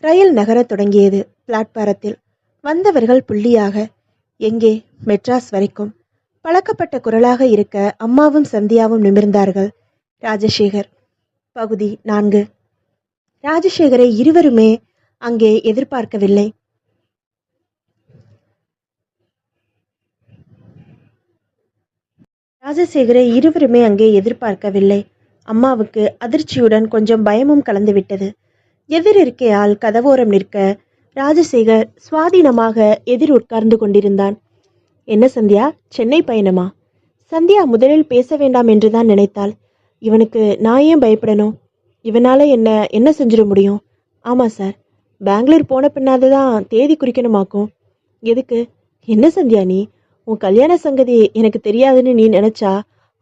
ரயில் நகரத் தொடங்கியது. பிளாட்பாரத்தில் வந்தவர்கள் புள்ளியாக. எங்கே? மெட்ராஸ் வரைக்கும். பழக்கப்பட்ட குரலாக இருக்க அம்மாவும் சந்தியாவும் நிமிர்ந்தார்கள். ராஜசேகர். பகுதி 4. ராஜசேகரை இருவருமே அங்கே எதிர்பார்க்கவில்லை. அம்மாவுக்கு அதிர்ச்சியுடன் கொஞ்சம் பயமும் கலந்துவிட்டது. எதிரிருக்கையால் கதவோரம் நிற்க ராஜசேகர் சுவாதீனமாக எதிர் உட்கார்ந்து கொண்டிருந்தான். என்ன சந்தியா, சென்னை பயணமா? சந்தியா முதலில் பேச வேண்டாம் என்றுதான் நினைத்தாள். இவனுக்கு நான் ஏன் பயப்படணும்? இவனால என்ன செஞ்சிட முடியும்? ஆமா சார், பெங்களூர் போன பின்னாதான் தேதி குறிக்கணுமாக்கும். எதுக்கு? என்ன சந்தியா நீ? உன் கல்யாண சங்கதி எனக்கு தெரியாதுன்னு நீ நினைச்சா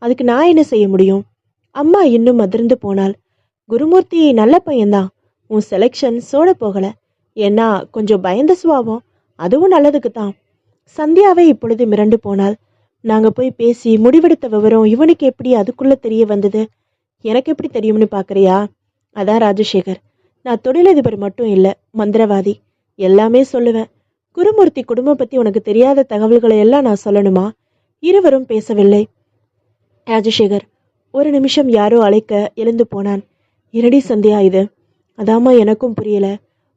அதுக்கு நான் என்ன செய்ய முடியும்? அம்மா இன்னும் அதிர்ந்து போனாள். குருமூர்த்தி நல்ல பையன்தான். உன் செலெக்ஷன் சோட போகல. ஏன்னா கொஞ்சம் பயந்த சுபாவம். அதுவும் நல்லதுக்கு தான். சந்தியாவை இப்பொழுது மிரண்டு போனாள். நாங்க போய் பேசி முடிவெடுத்த விவரம் இவனுக்கு எப்படி அதுக்குள்ள தெரிய வந்தது? எனக்கு எப்படி தெரியும்னு பாக்குறியா? அதான் ராஜசேகர், நான் தொழிலதிபர் மட்டும் இல்ல, மந்திரவாதி. எல்லாமே சொல்லுவேன். குருமூர்த்தி குடும்பம் பத்தி உனக்கு தெரியாத தகவல்களை எல்லாம் நான் சொல்லணுமா? இருவரும் பேசவில்லை. ராஜசேகர் ஒரு நிமிஷம் யாரோ அழைக்க எழுந்து போனான். என்னடி சந்தியா இது? அதாமா எனக்கும் புரியல.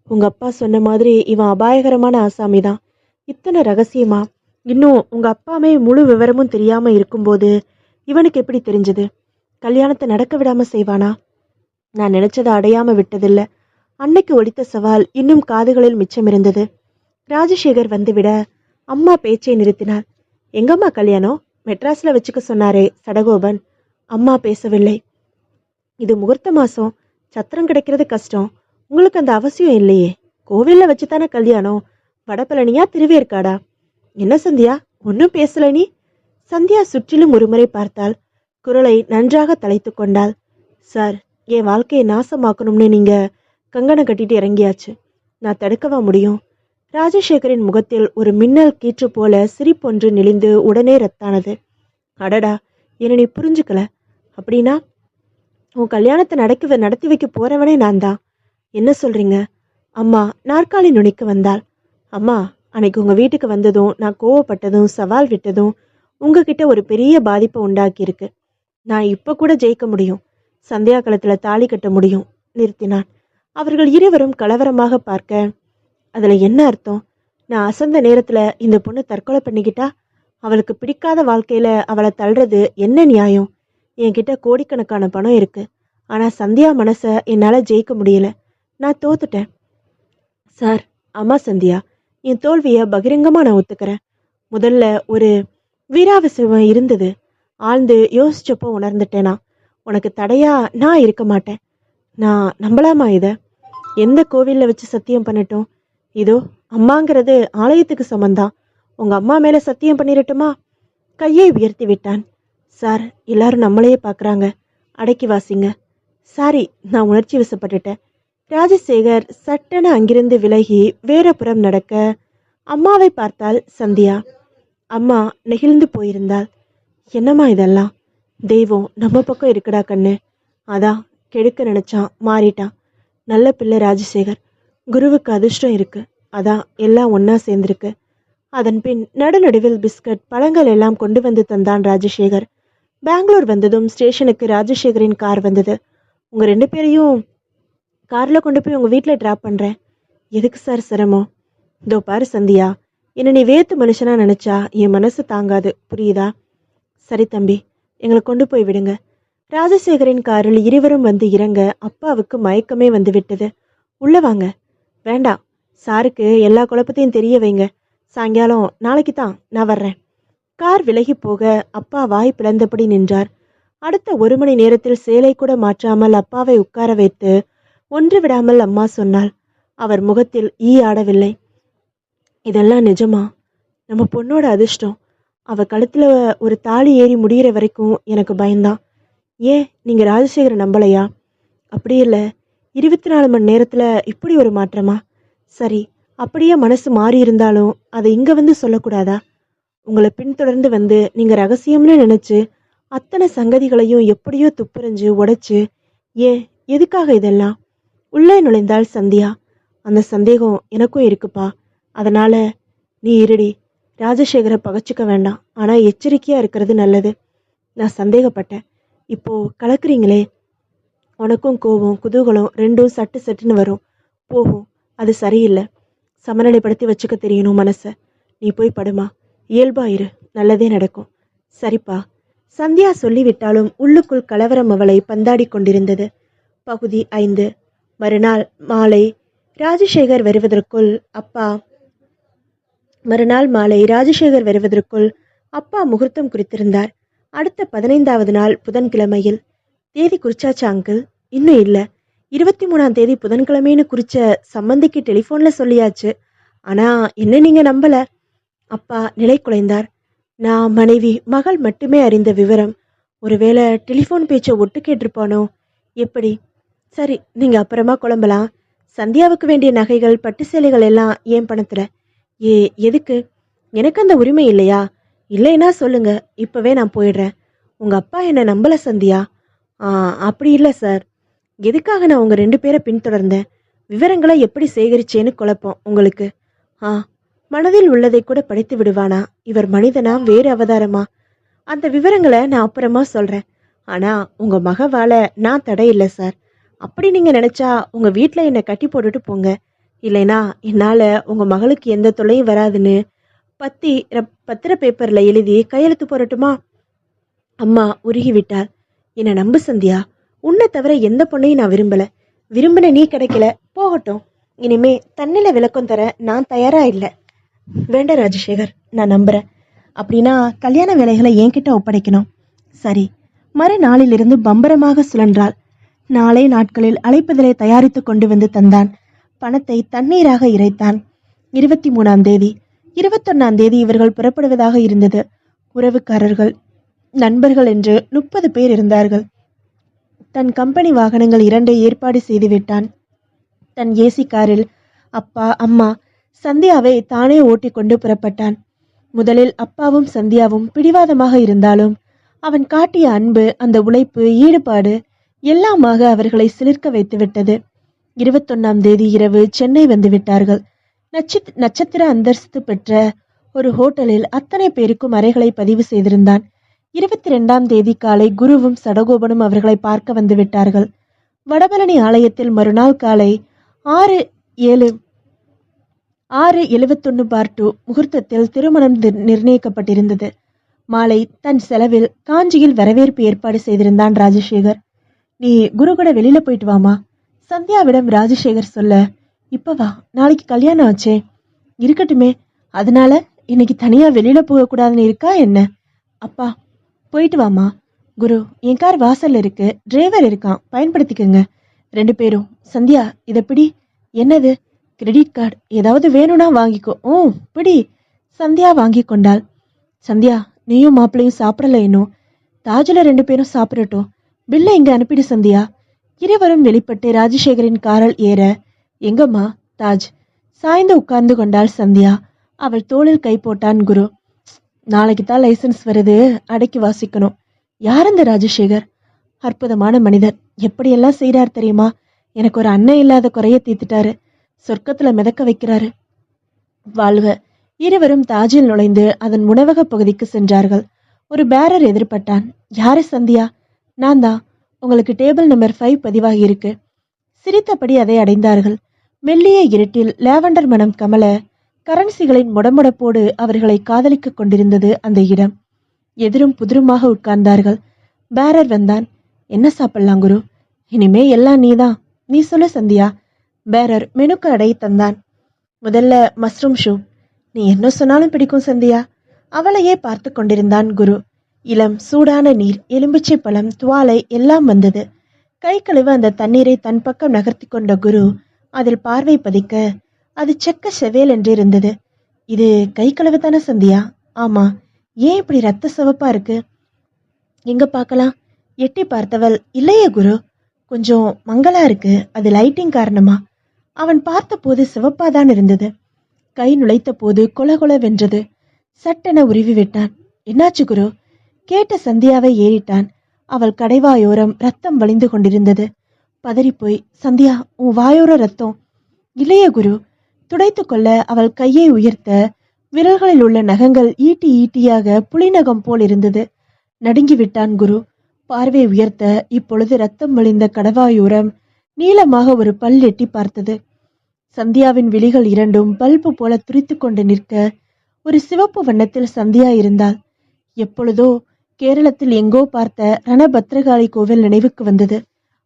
உங்க அப்பா சொன்ன மாதிரி இவன் அபாயகரமான ஆசாமிதான். இத்தனை ரகசியமா? இன்னும் உங்க அப்பாமே முழு விவரமும் தெரியாம இருக்கும்போது இவனுக்கு எப்படி தெரிஞ்சது? கல்யாணத்தை நடக்க விடாம செய்வானா? நான் நினைச்சதை அடையாம விட்டதில்ல. அன்னைக்கு ஒடித்த சவால் இன்னும் காதுகளில் மிச்சம் இருந்தது. ராஜசேகர் வந்துவிட அம்மா பேச்சை நிறுத்தினார். எங்கம்மா கல்யாணம்? மெட்ராஸ்ல வச்சுக்க சொன்னாரே சடகோபன். அம்மா பேசவில்லை. இது முகூர்த்த மாசம், சத்திரம் கிடைக்கிறது கஷ்டம். உங்களுக்கு அந்த அவசியம் இல்லையே. கோவில்ல வச்சு தானே கல்யாணம். வடபழனியா திருவேற்காடா? என்ன சந்தியா, ஒன்றும் பேசல நீ? சந்தியா சுற்றிலும் ஒருமுறை பார்த்தாள். குரலை நன்றாக தலைத்து கொண்டாள். சார், என் வாழ்க்கையை நாசமாக்கணும்னு நீங்க கங்கணம் கட்டிட்டு இறங்கியாச்சு. நான் தடுக்கவா முடியும்? ராஜசேகரின் முகத்தில் ஒரு மின்னல் கீற்று போல சிரிப்பொன்று நெளிந்து உடனே ரத்தானது. அடடா, என்னை நீ புரிஞ்சுக்கல. அப்படின்னா உன் கல்யாணத்தை நடத்தி வைக்க போறவனே நான் தான். என்ன சொல்றீங்க? அம்மா நாற்காலி நுனிக்கு வந்தாள். அம்மா, அன்னைக்கு உங்க வீட்டுக்கு வந்ததும் நான் கோவப்பட்டதும் சவால் விட்டதும் உங்ககிட்ட ஒரு பெரிய பாதிப்பை உண்டாக்கியிருக்கு. நான் இப்ப கூட ஜெயிக்க முடியும், சந்தியா காலத்துல தாலி கட்ட முடியும். நிறுத்தினான். அவர்கள் இருவரும் கலவரமாக பார்க்க, அதுல என்ன அர்த்தம்? நான் அசந்த நேரத்துல இந்த பொண்ணு தற்கொலை பண்ணிக்கிட்டா அவளுக்கு பிடிக்காத வாழ்க்கையில அவளை தள்ளுறது என்ன நியாயம்? என்கிட்ட கோடிக்கணக்கான பணம் இருக்கு. ஆனா சந்தியா மனச என்னால ஜெயிக்க முடியல. நான் தோத்துட்டேன். சார், அம்மா சந்தியா, என் தோல்விய பகிரங்கமா நான் ஒத்துக்கிறேன். முதல்ல ஒரு வீராவசியம் இருந்தது. ஆழ்ந்து யோசிச்சப்போ உணர்ந்துட்டேனா உனக்கு தடையா நான் இருக்க மாட்டேன். நான் நம்பலாமா இத? எந்த கோவில்ல வச்சு சத்தியம் பண்ணட்டும்? இதோ அம்மாங்கிறது ஆலயத்துக்கு சமந்தான். உங்க அம்மா மேல சத்தியம் பண்ணிரட்டுமா? கையை உயர்த்தி விட்டான். சார், எல்லாரும் நம்மளையே பார்க்குறாங்க, அடக்கி வாசிங்க. சாரி, நான் உணர்ச்சி வசப்பட்டுட்டேன். ராஜசேகர் சட்டென அங்கிருந்து விலகி வேற புறம் நடக்க அம்மாவை பார்த்தாள் சந்தியா. அம்மா நெகிழ்ந்து போயிருந்தாள். என்னம்மா இதெல்லாம்? தெய்வம் நம்ம பக்கம் இருக்குடா கண்ணு. அதான் கெடுக்க நினைச்சான், மாறிட்டான். நல்ல பிள்ளை ராஜசேகர். குருவுக்கு அதிர்ஷ்டம் இருக்கு, அதான் எல்லாம் ஒன்னா சேர்ந்திருக்கு. அதன் பின் நடுநடுவில் பிஸ்கட் பழங்கள் எல்லாம் கொண்டு வந்து தந்தான் ராஜசேகர். பெங்களூர் வந்ததும் ஸ்டேஷனுக்கு ராஜசேகரின் கார் வந்தது. உங்க 2 பேரையும் கார்ல கொண்டு போய் உங்க வீட்டில் டிராப் பண்றேன். எதுக்கு சார் சிரமம்? இதோ பாரு சந்தியா, என்ன நீ வேத்து மனுஷனா நினைச்சா என் மனசு தாங்காது, புரியுதா? சரி தம்பி, எங்களை கொண்டு போய் விடுங்க. ராஜசேகரின் காரில் இருவரும் வந்து இறங்க அப்பாவுக்கு மயக்கமே வந்து விட்டது. உள்ள வாங்க. வேண்டாம், சாருக்கு எல்லா குழப்பத்தையும் தெரிய வைங்க. சாயங்காலம் நாளைக்கு தான் நான் வர்றேன். கார் விலகி போக அப்பா வாய் பிளந்தபடி நின்றார். அடுத்த 1 மணி நேரத்தில் சேலை கூட மாற்றாமல் அப்பாவை உட்கார வைத்து ஒன்று விடாமல் அம்மா சொன்னாள். அவர் முகத்தில் ஈ ஆடவில்லை. இதெல்லாம் நிஜமா? நம்ம பொண்ணோட அதிர்ஷ்டம். அவ கழுத்துல ஒரு தாலி ஏறி முடிகிற வரைக்கும் எனக்கு பயந்தான். ஏன் நீங்க ராஜசேகரை நம்பலையா? அப்படி இல்லை, 24 மணி நேரத்துல இப்படி ஒரு மாற்றமா? சரி, அப்படியே மனசு மாறி இருந்தாலும் அதை இங்க வந்து சொல்லக்கூடாதா? உங்களை பின்தொடர்ந்து வந்து நீங்க ரகசியம்னு நினைச்சு அத்தனை சங்கதிகளையும் எப்படியோ துப்புரஞ்சு உடைச்சு, ஏன் எதுக்காக இதெல்லாம்? உள்ளே நுழைந்தாள் சந்தியா. அந்த சந்தேகம் எனக்கும் இருக்குப்பா. அதனால நீ இருடி. ராஜசேகரை பகச்சிக்க வேண்டாம், ஆனா எச்சரிக்கையா இருக்கிறது நல்லது. நான் சந்தேகப்பட்டேன். இப்போ கலக்குறீங்களே, உனக்கும் கோபம் குதூகலம் ரெண்டும் சட்டு சட்டுன்னு வரும் போகும். அது சரியில்லை. சமநிலைப்படுத்தி வச்சுக்க தெரியணும் மனச. நீ போய் படுமா, இயல்பா இரு, நல்லதே நடக்கும். சரிப்பா. சந்தியா சொல்லிவிட்டாலும் உள்ளுக்குள் கலவரம் அவளை பந்தாடி கொண்டிருந்தது. பகுதி 5. மறுநாள் மாலை ராஜசேகர் வருவதற்குள் அப்பா முகூர்த்தம் குறித்திருந்தார். அடுத்த 15வது நாள் புதன்கிழமையில். தேதி குறிச்சாச்சா அங்கிள்? இன்னும் இல்லை. 23ஆம் தேதி புதன்கிழமைன்னு குறிச்ச சம்பந்திக்கு டெலிஃபோன்ல சொல்லியாச்சு. ஆனா என்ன நீங்க நம்பல? அப்பா நிலை குலைந்தார். நான் மனைவி மகள் மட்டுமே அறிந்த விவரம். ஒருவேளை டெலிஃபோன் பேச்சை ஒட்டு கேட்டிருப்பானோ? எப்படி? சரி, நீங்க அப்புறமா குழம்பலாம். சந்தியாவுக்கு வேண்டிய நகைகள் பட்டு சேலைகள் எல்லாம் ஏன் பணத்துல? எதுக்கு? எனக்கு அந்த உரிமை இல்லையா? இல்லைன்னா சொல்லுங்க, இப்பவே நான் போயிடுறேன். உங்க அப்பா என்ன நம்பல சந்தியா? அப்படி இல்லை சார். எதுக்காக நான் உங்க 2 பேரை பின்தொடர்ந்தேன்? விவரங்களை எப்படி சேகரிச்சேன்னு குழப்பம் உங்களுக்கு? மனதில் உள்ளதை கூட படித்து விடுவானா இவர்? மனிதனா வேறு அவதாரமா? அந்த விவரங்களை நான் அப்புறமா சொல்றேன். ஆனா உங்க மக வாழ நான் தடை இல்லை சார். அப்படி நீங்க நினைச்சா உங்க வீட்டுல என்னை கட்டி போட்டுட்டு போங்க. இல்லைனா என்னால உங்க மகளுக்கு எந்த தொல்லையும் வராதுன்னு பத்திர பேப்பர்ல எழுதி கையெழுத்து போடட்டுமா? அம்மா உருகிவிட்டாள். என்னை நம்பு சந்தியா, உன்னை தவிர எந்த பொண்ணையும் நான் விரும்பல. விரும்பின நீ கிடைக்கல, போகட்டும். இனிமே தன்னில விளக்கம் தர நான் தயாரா இல்லை. வேண்டாம் ராஜசேகர், நான் நம்புறேன். அப்படின்னா கல்யாண வேலைகளை என்கிட்ட ஒப்படைக்கணும். சரி. மறுநாளிலிருந்து பம்பரமாக சுழன்றாள். நாளை நாட்களில் அழைப்புதலை தயாரித்து கொண்டு வந்து தந்தான். பணத்தை தண்ணீராக இறைத்தான். 23ஆம் தேதி 21ஆம் தேதி இவர்கள் புறப்படுவதாக இருந்தது. உறவுக்காரர்கள் நண்பர்கள் என்று 30 பேர் இருந்தார்கள். தன் கம்பெனி வாகனங்கள் 2 ஏற்பாடு செய்து விட்டான். தன் ஏசி காரில் அப்பா அம்மா சந்தியாவை தானே ஓட்டி கொண்டு புறப்பட்டான். முதலில் அப்பாவும் சந்தியாவும் பிடிவாதமாக இருந்தாலும் அவன் காட்டிய அன்பு, அந்த உழைப்பு, ஈடுபாடு எல்லாமாக அவர்களை சிலிர்க்க வைத்துவிட்டது. 21ஆம் தேதி இரவு சென்னை வந்து விட்டார்கள். நட்சத்திர அந்தஸ்து பெற்ற ஒரு ஹோட்டலில் அத்தனை பேருக்கும் அறைகளை பதிவு செய்திருந்தான். 22ஆம் தேதி காலை குருவும் சடகோபனும் அவர்களை பார்க்க வந்து விட்டார்கள். வடபழனி ஆலயத்தில் மறுநாள் காலை 6:71 முகூர்த்தத்தில் திருமணம் நிர்ணயிக்கப்பட்டிருந்தது. மாலை தன் செலவில் காஞ்சியில் வரவேற்பு ஏற்பாடு செய்திருந்தான் ராஜசேகர். நீ குரு கூட வெளியில போயிட்டு வாமா, சந்தியாவிடம் ராஜசேகர் சொல்ல. இப்பவா? நாளைக்கு கல்யாணம் ஆச்சே. இருக்கட்டுமே, அதனால இன்னைக்கு தனியா வெளியில போக கூடாதுன்னு இருக்கா என்ன? அப்பா போயிட்டு வாமா. குரு, என் கார் வாசல்ல இருக்கு, டிரைவர் இருக்கான், பயன்படுத்திக்கங்க. 2 பேரும். சந்தியா இதை பிடி. என்னது? Credit card. ஏதாவது வேணும்னா வாங்கிக்கோ. ஓ பிடி. சந்தியா வாங்கி கொண்டாள். சந்தியா, நீயும் மாப்பிள்ளையும் சாப்பிடல இன்னும். தாஜ்ல 2 பேரும் சாப்பிடட்டும். பில்லை இங்க அனுப்பிடு சந்தியா. இருவரும் வெளிப்பட்டு ராஜசேகரின் காரில் ஏற, எங்கம்மா? தாஜ். சாய்ந்து உட்கார்ந்து கொண்டாள் சந்தியா. அவள் தோளில் கை போட்டான் குரு. நாளைக்கு தான் லைசன்ஸ் வருது, அடக்கி வாசிக்கணும். யார் அந்த ராஜசேகர்? அற்புதமான மனிதர். எப்படியெல்லாம் செய்றார் தெரியுமா? எனக்கு ஒரு அண்ணன் இல்லாத குறைய தீர்த்துட்டாரு. சொர்க்கத்துல மிதக்க வைக்கிறாரு. வாழ்க. இருவரும் தாஜில் நுழைந்து அதன் உணவக பகுதிக்கு சென்றார்கள். ஒரு பேரர் எதிர்பட்டான். யாரு சந்தியா? நான் தான். உங்களுக்கு டேபிள் நம்பர் 5 பதிவாகி இருக்கு. சிரித்தபடி அதை அடைந்தார்கள். மெல்லிய இருட்டில் லேவண்டர் மனம் கமல கரன்சிகளின் முடமுடப்போடு அவர்களை காதலிக்க கொண்டிருந்தது அந்த இடம். எதிரும் புதிருமாக உட்கார்ந்தார்கள். பேரர் வந்தான். என்ன சாப்பிடலாம் குரு? இனிமே எல்லாம் நீதான், நீ சொல்லு சந்தியா. பேரர் மெனு கார்டை தந்தான். முதல்ல மஷ்ரூம் சூப். நீ என்ன சொன்னாலும் பிடிக்கும் சந்தியா. அவளையே பார்த்து கொண்டிருந்தான் குரு. இளம் சூடான நீர், எலும்பிச்சை பழம், துவாலை எல்லாம் வந்தது. கை கழுவ அந்த தண்ணீரை தன் பக்கம் நகர்த்தி கொண்ட குரு அதில் பார்வை பதிக்க அது செக்க செவேல் என்று இருந்தது. இது கை கழுவு தானே சந்தியா? ஆமா. ஏன் இப்படி ரத்த சிவப்பா இருக்கு? எங்க பார்க்கலாம். எட்டி பார்த்தவள், இல்லையே குரு, கொஞ்சம் மங்களா இருக்கு. அது லைட்டிங் காரணமா? அவன் பார்த்த போது சிவப்பாதான் இருந்தது. கை நுழைத்த போது கொல கொல வென்றது. சட்டென உருவி விட்டான். என்னாச்சு குரு? கேட்ட சந்தியாவை ஏறிட்டான். அவள் கடைவாயோரம் ரத்தம் வழிந்து கொண்டிருந்தது. பதறிப்போய், சந்தியா, உன் வாயோர ரத்தம். இல்லையே குரு. துடைத்து கொள்ள அவள் கையை உயர்த்த விரல்களில் உள்ள நகங்கள் ஈட்டி ஈட்டியாக புலிநகம் போல் இருந்தது. நடுங்கி விட்டான் குரு. பார்வை உயர்த்த இப்பொழுது ரத்தம் வழிந்த கடவாயோரம் நீளமாக ஒரு பல் எட்டி பார்த்தது. சந்தியாவின் விழிகள் இரண்டும் பல்பு போல துரித்து கொண்டு நிற்க ஒரு சிவப்பு வண்ணத்தில் சந்தியா இருந்தாள். எப்பொழுதோ கேரளத்தில் எங்கோ பார்த்த ரணபத்ரகாளி கோவில் நினைவுக்கு வந்தது.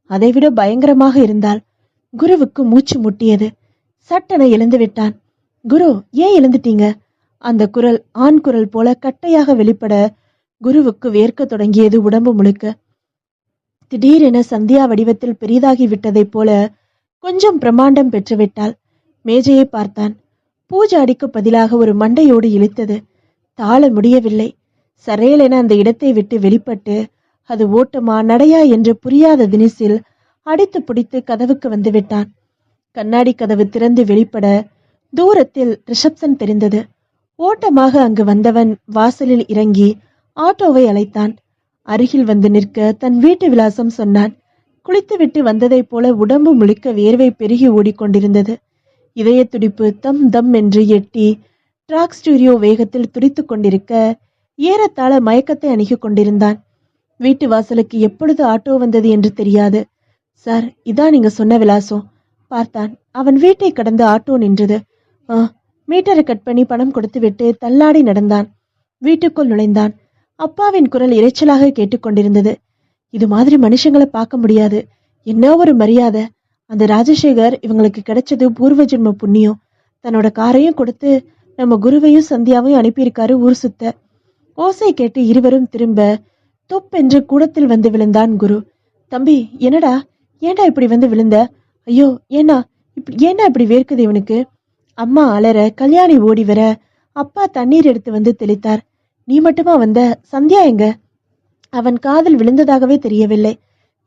அதைவிட பயங்கரமாக இருந்தாள். குருவுக்கு மூச்சு முட்டியது. சட்டென எழுந்து விட்டான். குரு, ஏன் எழுந்துட்டீங்க? அந்த குரல் ஆண் குரல் போல கட்டையாக வெளிப்பட குருவுக்கு வேர்க்க தொடங்கியது உடம்பு முழுக்க. திடீரென சந்தியா வடிவத்தில் பெரிதாகி விட்டதைப் போல கொஞ்சம் பிரமாண்டம் பெற்றுவிட்டாள். மேஜையை பார்த்தான். பூஜாடிக்கு பதிலாக ஒரு மண்டையோடு இழுத்தது. தாழ முடியவில்லை. சரேலென அந்த இடத்தை விட்டு வெளிப்பட்டு அது ஓட்டமா நடையா என்று புரியாத தினிசில் அடித்து பிடித்து கதவுக்கு வந்து விட்டான். கண்ணாடி கதவு திறந்து வெளிப்பட தூரத்தில் ரிசப்ஷன் தெரிந்தது. ஓட்டமாக அங்கு வந்தவன் வாசலில் இறங்கி ஆட்டோவை அழைத்தான். அருகில் வந்து நிற்க தன் வீட்டு விலாசம் சொன்னான். குளித்துவிட்டு வந்ததைப் போல உடம்பு முழுக்க வேர்வை பெருகி ஓடிக்கொண்டிருந்தது. இதய துடிப்பு தம் தம் என்று எட்டி ட்ராக் ஸ்டூடியோ வேகத்தில் துடித்து கொண்டிருக்க ஏறத்தாழ மயக்கத்தை அணுகி கொண்டிருந்தான். வீட்டு வாசலுக்கு எப்பொழுது ஆட்டோ வந்தது என்று தெரியாது. சார், இதான் நீங்க சொன்ன விலாசம். பார்த்தான். அவன் வீட்டை கடந்து ஆட்டோ நின்றது. மீட்டரை கட் பண்ணி பணம் கொடுத்துவிட்டு தள்ளாடி நடந்தான். வீட்டுக்குள் நுழைந்தான். அப்பாவின் குரல் இறைச்சலாக கேட்டுக்கொண்டிருந்தது. இது மாதிரி மனுஷங்களை பார்க்க முடியாது. என்ன ஒரு மரியாதை. அந்த ராஜசேகர் இவங்களுக்கு கிடைச்சது பூர்வ ஜென்ம புண்ணியம். தன்னோட காரையும் கொடுத்து நம்ம குருவையும் சந்தியாவையும் அனுப்பியிருக்காரு ஊர் சுத்த. ஓசை கேட்டு இருவரும் திரும்ப தொப்பென்று கூடத்தில் வந்து விழுந்தான் குரு. தம்பி, என்னடா ஏன்டா இப்படி வந்து விழுந்த? ஐயோ, ஏன்னா இப்படி வேர்க்குது இவனுக்கு? அம்மா அலற, கல்யாணி ஓடி வர, அப்பா தண்ணீர் எடுத்து வந்து தெளித்தார். நீ மட்டுமா வந்த? சந்தியா எங்க? அவன் காதில் விழுந்ததாகவே தெரியவில்லை.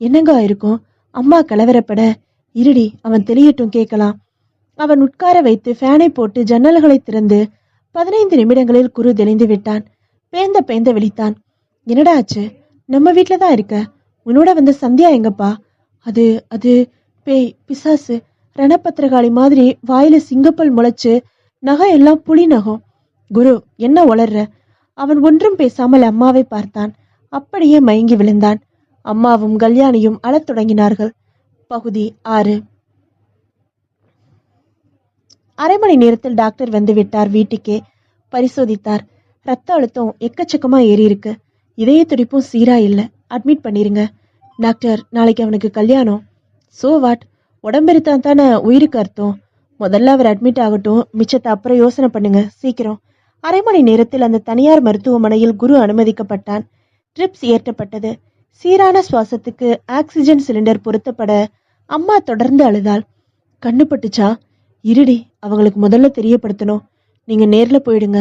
என்னங்க இருக்கும்? அம்மா கலவரப்பட, இருடி அவன் தெளியட்டும் கேட்கலாம். அவன் உட்கார வைத்து ஃபேனை போட்டு ஜன்னல்களை திறந்து 15 நிமிடங்களில் குரு தெளிந்து விட்டான். பேந்த பேந்த விழித்தான். என்னடா ஆச்சு? நம்ம வீட்டில தான் இருக்க. உன்னோட வந்த சந்தியா எங்கப்பா? அது அது பேய், பிசாசு, ரணப்பத்திரகாளி மாதிரி வாயில சிங்கப்பல் முளைச்சு நகை எல்லாம் புலி நகம். குரு, என்ன உளர்ற? அவன் ஒன்றும் பேசாமல் அம்மாவை பார்த்தான். அப்படியே மயங்கி விழுந்தான். அம்மாவும் கல்யாணியும் அழத் தொடங்கினார்கள். பகுதி 6. அரை மணி நேரத்தில் டாக்டர் வந்து விட்டார். வீட்டுக்கே பரிசோதித்தார். ரத்த அழுத்தம் எக்கச்சக்கமா ஏறி இருக்கு. இதய துடிப்பும் சீரா இல்ல. அட்மிட் பண்ணிருங்க. டாக்டர், நாளைக்கு அவனுக்கு கல்யாணம். So what? உடம்பெருத்தான் தானே உயிருக்கு அர்த்தம். முதல்ல அவர் அட்மிட் ஆகட்டும், மிச்சத்தை அப்புறம் யோசனை பண்ணுங்க சீக்கிரம். அரை மணி நேரத்தில் அந்த தனியார் மருத்துவமனையில் குரு அனுமதிக்கப்பட்டான். ட்ரிப்ஸ் ஏற்றப்பட்டது. சீரான சுவாசத்துக்கு ஆக்சிஜன் சிலிண்டர் பொருத்தப்பட அம்மா தொடர்ந்து அழுதாள். கண்ணு பட்டுச்சா? இருடி, அவங்களுக்கு முதல்ல தெரியப்படுத்தணும். நீங்க நேர்ல போயிடுங்க.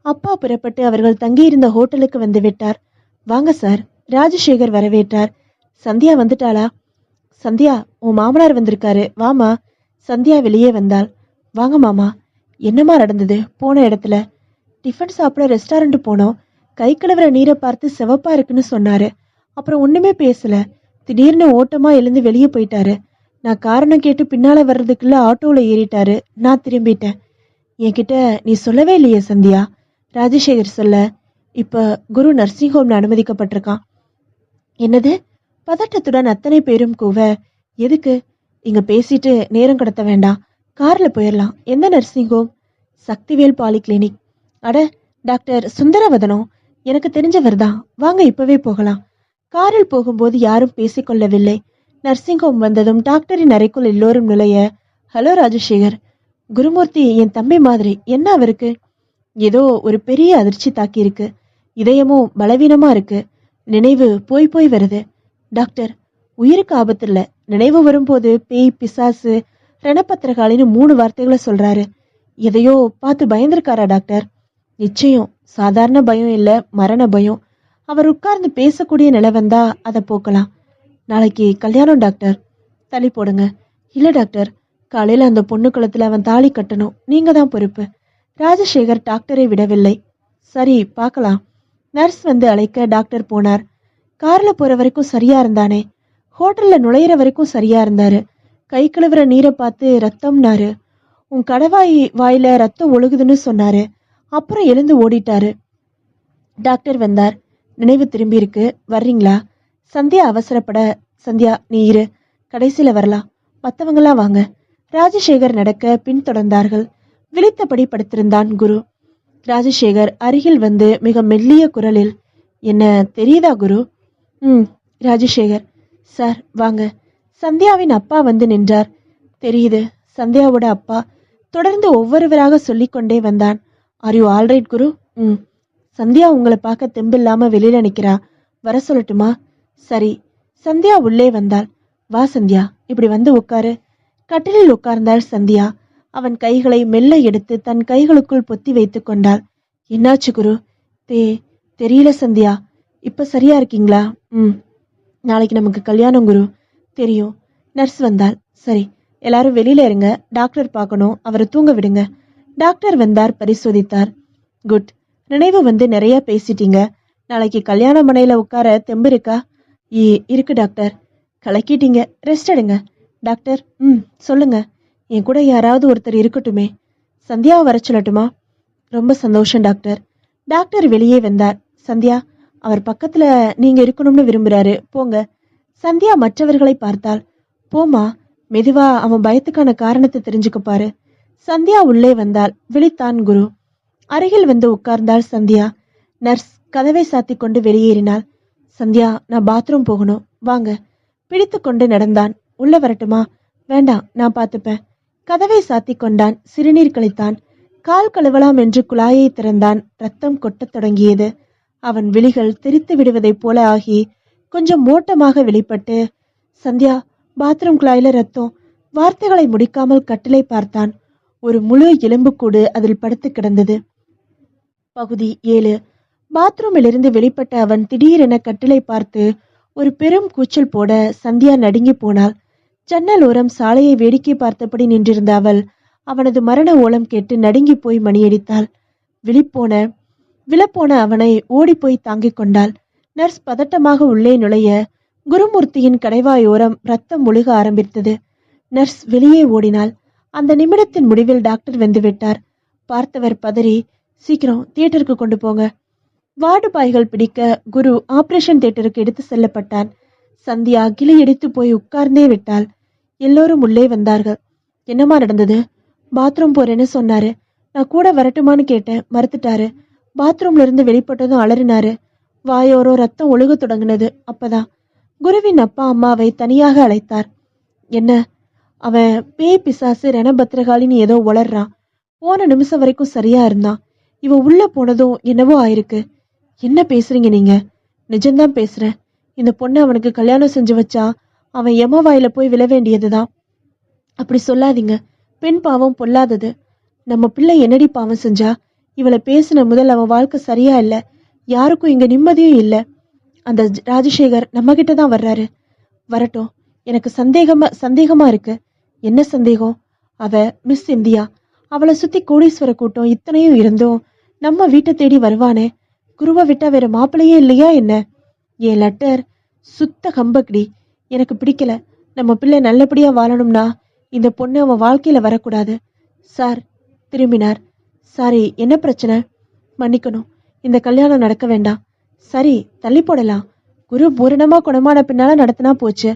அப்பா புறப்பட்டு அவர்கள் தங்கியிருந்த ஹோட்டலுக்கு வந்து விட்டார். வாங்க சார். ராஜசேகர் வரவேற்றார். சந்தியா வந்துட்டாளா? சந்தியா, உன் மாமனார் வந்திருக்காரு, வாமா. சந்தியா வெளியே வந்தாள். வாங்க மாமா. என்னமா நடந்தது போன இடத்துல? டிஃபன் சாப்பிட ரெஸ்டாரண்ட் போனோம். கை கழுவுற நீரை பார்த்து சிவப்பா இருக்குன்னு சொன்னாரு. அப்புறம் ஒண்ணுமே பேசல. திடீர்னு ஓட்டமா எழுந்து வெளியே போயிட்டாரு. நான் காரணம் கேட்டு பின்னால வர்றதுக்குள்ள ஆட்டோல ஏறிட்டாரு. நான் திரும்பிட்டேன். என்கிட்ட நீ சொல்லவே இல்லையே சந்தியா? ராஜசேகர் சொல்ல, இப்ப குரு நர்சிங் ஹோம்ல அனுமதிக்கப்பட்டிருக்கான். என்னது? பதட்டத்துடன் அத்தனை பேரும் கூவ, எதுக்கு? இங்க பேசிட்டு நேரம் கடத்த வேண்டாம், கார்ல போயிடலாம். எந்த nursing home? Sakthivel polyclinic. அட, டாக்டர் சுந்தரவதனம் எனக்கு தெரிஞ்சவர் தான். வாங்க இப்பவே போகலாம். காரில் போகும்போது யாரும் பேசிக்கொள்ளவில்லை. நர்சிங் ஹோம் வந்ததும் டாக்டரின் அறைக்குள் எல்லோரும் நுழைய, ஹலோ ராஜசேகர். குருமூர்த்தி என் தம்பி மாதிரி. என்ன அவருக்கு? ஏதோ ஒரு பெரிய அதிர்ச்சி தாக்கி இருக்கு. இதயமும் பலவீனமா இருக்கு. நினைவு போய் போய் வருது. டாக்டர், உயிருக்கு ஆபத்து இல்ல. நினைவு வரும்போது பேய், பிசாசு, ரணப்பத்திரகாலின்னு 3 வார்த்தைகளை சொல்றாரு. எதையோ பார்த்து பயந்திருக்காரா டாக்டர்? நிச்சயம். சாதாரண பயம் இல்ல, மரண பயம். அவர் உட்கார்ந்து பேசக்கூடிய நிலை வந்தா அதை போக்கலாம். நாளைக்கு கல்யாணம் டாக்டர். தள்ளி போடுங்க. இல்ல டாக்டர், காலையில அந்த பொண்ணு குளத்துல அவன் தாலி கட்டணும். நீங்க தான் பொறுப்பு. ராஜசேகர் டாக்டரை விடவில்லை. சரி, பார்க்கலாம். நர்ஸ் வந்து அழைக்க டாக்டர் போனார். கார்ல போற வரைக்கும் சரியா இருந்தானே. ஹோட்டல்ல நுழையிற வரைக்கும் சரியா இருந்தாரு. கை கழுவுற நீரை பார்த்து ரத்தம்னாரு. உன் கடவாய் வாயில ரத்தம் ஒழுகுதுன்னு சொன்னாரு. அப்புறம் எழுந்து ஓடிட்டாரு. டாக்டர் வந்தார். நினைவு திரும்பி இருக்கு, வர்றீங்களா? சந்தியா அவசரப்பட, சந்தியா நீ இரு, கடைசியில வரலாம், மத்தவங்களாம் வாங்க. ராஜசேகர் நடக்க பின்தொடர்ந்தார்கள். விழித்தபடி படுத்திருந்தான் குரு. ராஜசேகர் அருகில் வந்து மிக மெல்லிய குரலில், என்ன தெரியுதா குரு? ராஜசேகர், சார் வாங்க. சந்தியாவின் அப்பா வந்து நின்றார். தெரியுது. சந்தியாவோட அப்பா தொடர்ந்து ஒவ்வொருவராக சொல்லிக்கொண்டே வந்தான். ஆர் யூ ஆல்ரைட் குரு? சந்தியா உங்களை பார்க்க தெம்பில்லாம வெளியில நிக்கிறா, வர சொல்லட்டுமா? சரி. சந்தியா உள்ளே வந்தாள். வா சந்தியா, இப்படி வந்து உட்காரு. கட்டிலில் உட்கார்ந்தாள் சந்தியா. அவன் கைகளை மெல்ல எடுத்து தன் கைகளுக்குள் பொத்தி வைத்துக் கொண்டாள். என்னாச்சு குரு? தெரியல சந்தியா. இப்ப சரியா இருக்கீங்களா? நாளைக்கு நமக்கு கல்யாணம் குரு. தெரியும். நர்ஸ் வந்தாள். சரி, எல்லாரும் வெளியில இருங்க, டாக்டர் பார்க்கணும், அவரை தூங்க விடுங்க. டாக்டர் வந்தார், பரிசோதித்தார். குட். நினைவு வந்து நிறைய பேசிட்டீங்க. நாளைக்கு கல்யாண மனையில உட்கார தெம்பு இருக்கா? இருக்கு டாக்டர். கலக்கிட்டீங்க, ரெஸ்ட் எடுங்க. டாக்டர், சொல்லுங்க. என் கூட யாராவது ஒருத்தர் இருக்கட்டுமே. சந்தியாவை வர சொல்லட்டுமா? ரொம்ப சந்தோஷம் டாக்டர். டாக்டர் வெளியே வந்தார். சந்தியா, அவர் பக்கத்துல நீங்க இருக்கணும்னு விரும்புறாரு, போங்க. சந்தியா மற்றவர்களை பார்த்தாள். போமா, மெதுவா அவன் பயத்துக்கான காரணத்தை தெரிஞ்சுக்க பாரு. சந்தியா உள்ளே வந்தாள். விழித்தான் குரு. அருகில் வந்து உட்கார்ந்தாள் சந்தியா. நர்ஸ் கதவை சாத்தி கொண்டு வெளியேறினாள். சந்தியா, நான் பாத்ரூம் போகணும், வாங்க. பிடித்து கொண்டு நடந்தான். உள்ள வரட்டுமா? வேண்டாம், நான் பார்த்துப்பேன். கதவை சாத்தி கொண்டான். சிறுநீர் கழித்தான். கால் கழுவலாம் என்று குழாயை திறந்தான். ரத்தம் கொட்டத் தொடங்கியது. அவன் விழிகள் தெரித்து விடுவதைப் போல ஆகி கொஞ்சம் மோட்டமாக வெளிப்பட்டு, சந்தியா பாத்ரூம் குழாயில ரத்தம். வார்த்தைகளை முடிக்காமல் கட்டிலை பார்த்தான். ஒரு முழு எலும்புக்கூடு அதில் படுத்து கிடந்தது. பகுதி 7. பாத்ரூமிலிருந்து வெளிப்பட்ட அவன் திடீரென கட்டிலை பார்த்து ஒரு பெரும் கூச்சல் போட சந்தியா நடுங்கி போனாள். ஜன்னல் ஓரம் சாலையை வேடிக்கை பார்த்தபடி நின்றிருந்த அவள் அவனது மரண ஓலம் கேட்டு நடுங்கி போய் மணியடித்தாள். விழப்போன அவனை ஓடிப்போய் தாங்கிக் கொண்டாள். நர்ஸ் பதட்டமாக உள்ளே நுழைய குருமூர்த்தியின் கடைவாயோரம் ரத்தம் ஒழுக ஆரம்பித்தது. நர்ஸ் வெளியே ஓடினாள். அந்த நிமிடத்தின் முடிவில் டாக்டர் வந்துவிட்டார். பார்த்தவர் பதறி, சீக்கிரம் தியேட்டருக்கு கொண்டு போங்க. வார்டு பாய்கள் பிடிக்க குரு ஆபரேஷன் தியேட்டருக்கு எடுத்து செல்லப்பட்டான். சந்தியா கிளி எடுத்து போய் உட்கார்ந்தே விட்டாள். எல்லோரும் உள்ளே வந்தார்கள். என்னமா நடந்தது? பாத்ரூம் போறேன்னு சொன்னாரு. நான் கூட வரட்டுமான்னு கேட்டேன், மறுத்துட்டாரு. பாத்ரூம்ல இருந்து வெளிப்பட்டதும் அலறினாரு. வாயோரோ ரத்தம் ஒழுக தொடங்கினது. அப்பதான் குருவின் அப்பா அம்மாவை தனியாக அழைத்தார். என்ன? அவன் பேய் பிசாசு ரணபத்திரகாளின்னு ஏதோ உளர்றான். போன நிமிஷம் வரைக்கும் சரியா இருந்தான். இவ உள்ள போனதும் என்னவோ ஆயிருக்கு. என்ன பேசுறீங்க நீங்க? நிஜம்தான் பேசுறேன். இந்த பொண்ணு அவனுக்கு கல்யாணம் செஞ்சு வச்சா அவன் எம வாயில போய் விழ வேண்டியதுதான். அப்படி சொல்லாதீங்க. பெண் பாவம் பொல்லாதது. நம்ம பிள்ளை என்னடி பாவம் செஞ்சா? இவளை பேசின முதல் அவன் வாழ்க்கை சரியா இல்ல. யாருக்கும் இங்க நிம்மதியும் இல்ல. அந்த ராஜசேகர் நம்ம கிட்ட தான் வர்றாரு. வரட்டும். எனக்கு சந்தேகமா இருக்கு. என்ன சந்தேகம்? அவ மிஸ் இந்தியா. அவளை சுத்தி கோடீஸ்வர கூட்டம் இத்தனையும் இருந்தும் நம்ம வீட்டை தேடி வருவானே. குருவை விட்டா வேற மாப்பிள்ளையே இல்லையா என்ன? என் லெட்டர் சுத்த கம்பக்டி. எனக்கு பிடிக்கல. நம்ம பிள்ளை நல்லபடியா வாழணும்னா இந்த பொண்ணு அவன் வாழ்க்கையில வரக்கூடாது. சார் திரும்பினார். சாரி, என்ன பிரச்சனை? மன்னிக்கணும். இந்த கல்யாணம் நடக்க வேண்டாம். சரி, தள்ளி போடலாம். குரு பூரணமா குணமான பின்னால நடத்தினா போச்சு.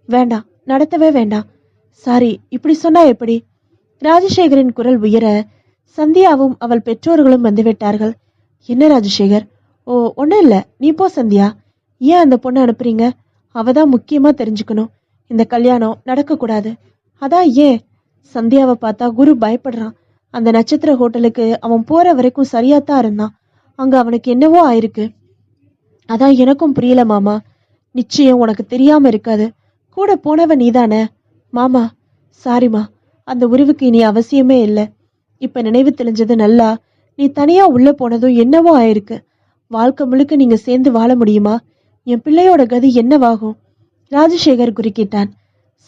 வேண்டாம், நடத்தவே வேண்டாம். சாரி, இப்படி சொன்னா எப்படி? ராஜசேகரின் குரல் உயர சந்தியாவும் அவள் பெற்றோர்களும் வந்துவிட்டார்கள். என்ன ராஜசேகர்? ஓ, ஒன்னும் இல்ல. நீ போ சந்தியா. ஏன் அந்த பொண்ணை அனுப்புறீங்க? அவதான் முக்கியமா தெரிஞ்சுக்கணும். இந்த கல்யாணம் நடக்க கூடாது. அதான் ஏன்? சந்தியாவை பார்த்தா குரு பயப்படுறான். அந்த நட்சத்திர ஹோட்டலுக்கு அவன் போற வரைக்கும் சரியாத்தான் இருந்தான். அங்க அவனுக்கு என்னவோ ஆயிருக்கு. அதான் எனக்கும் புரியல மாமா. நிச்சயம் உனக்கு தெரியாம இருக்காது. கூட போனவன் நீதானே? மாமா சாரிமா. அந்த உறவுக்கு இனி அவசியமே இல்லை. இப்ப நினைவு தெளிஞ்சது நல்லா. நீ தனியா உள்ள போனதும் என்னவோ ஆயிருக்கு. வாழ்க்கை முழுக்க நீங்க சேர்ந்து வாழ முடியுமா? என் பிள்ளையோட கதி என்னவாகும்? ராஜசேகர் குறுக்கிட்டான்.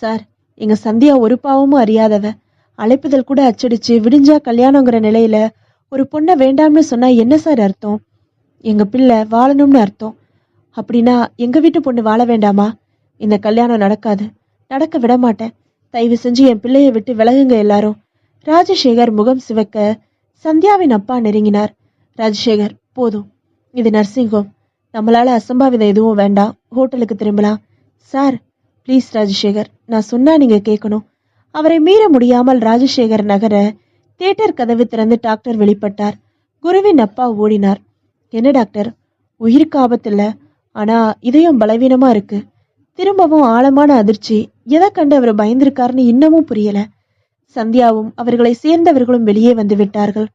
சார், எங்க சந்தியா ஒரு பாவமும் அறியாதவ. அழைப்புதல் கூட அச்சடிச்சு விடிஞ்சா கல்யாணங்கிற நிலையில ஒரு பொண்ணை வேண்டாம்னு சொன்னா என்ன சார் அர்த்தம்? எங்க பிள்ளை வாழணும்னு அர்த்தம். அப்படின்னா எங்க வீட்டு பொண்ணு வாழ வேண்டாமா? இந்த கல்யாணம் நடக்காது. நடக்க விட மாட்டேன். தயவு செஞ்சு என் பிள்ளைய விட்டு விலகுங்க எல்லாரும். ராஜசேகர் முகம் சிவக்க சந்தியாவின் அப்பா நெருங்கினார். ராஜசேகர், போதும். இது நர்சிங் ஹோம். நம்மளால அசம்பாவிதம் எதுவும் வேண்டாம். ஹோட்டலுக்கு திரும்பலாம். சார் ப்ளீஸ் ராஜசேகர், நான் சொன்னா நீங்க கேட்கணும். அவரை மீற முடியாமல் ராஜசேகர் நகர தியேட்டர் கதவு திறந்து டாக்டர் வெளிப்பட்டார். குருவின் அப்பா ஓடினார். என்ன டாக்டர்? உயிருக்கு ஆபத்து இல்ல, ஆனா இதயம் பலவீனமா இருக்கு. திரும்பவும் ஆழமான அதிர்ச்சி. எதை கண்டு அவர் பயந்திருக்காருன்னு இன்னமும் புரியல. சந்தியாவும் அவர்களை சேர்ந்தவர்களும் வெளியே வந்து விட்டார்கள்.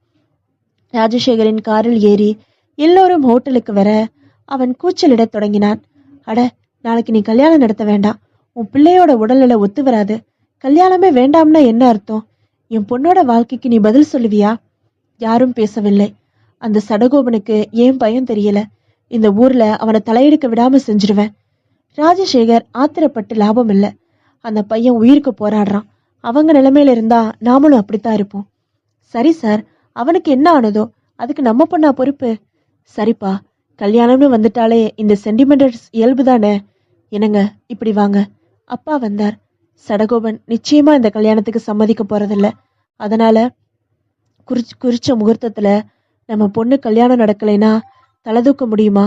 ராஜசேகரின் காரில் ஏறி எல்லோரும் ஹோட்டலுக்கு வர அவன் கூச்சலிடத் தொடங்கினான். அட, நாளைக்கு நீ கல்யாணம் நடத்த வேண்டாம். உன் பிள்ளையோட உடல்நிலை ஒத்து வராது. கல்யாணமே வேண்டாம்னா என்ன அர்த்தம்? என் பொண்ணோட வாழ்க்கைக்கு நீ பதில் சொல்லுவியா? யாரும் பேசவில்லை. அந்த சடகோபனுக்கு ஏன் பயம் தெரியல. இந்த ஊர்ல அவனை தலையெடுக்க விடாம செஞ்சிருவேன். ராஜசேகர் ஆத்திரப்பட்டு லாபம் இல்ல. அந்த பையன் உயிருக்கு போராடுறான். அவங்க நிலைமையில இருந்தா நாமளும் அப்படித்தான் இருப்போம். சரி சார், அவனுக்கு என்ன ஆனதோ அதுக்கு நம்ம பொண்ணா பொறுப்பு? சரிப்பா, கல்யாணம்னு வந்துட்டாலே இந்த சென்டிமெண்டல்ஸ் இயல்பு தானே. என்னங்க, இப்படி வாங்க. அப்பா வந்தார். சடகோபன் நிச்சயமா இந்த கல்யாணத்துக்கு சம்மதிக்க போறதில்ல. அதனால குறிச்ச முகூர்த்தத்துல நம்ம பொண்ணு கல்யாணம் நடக்கலைன்னா தலதூக்க முடியுமா?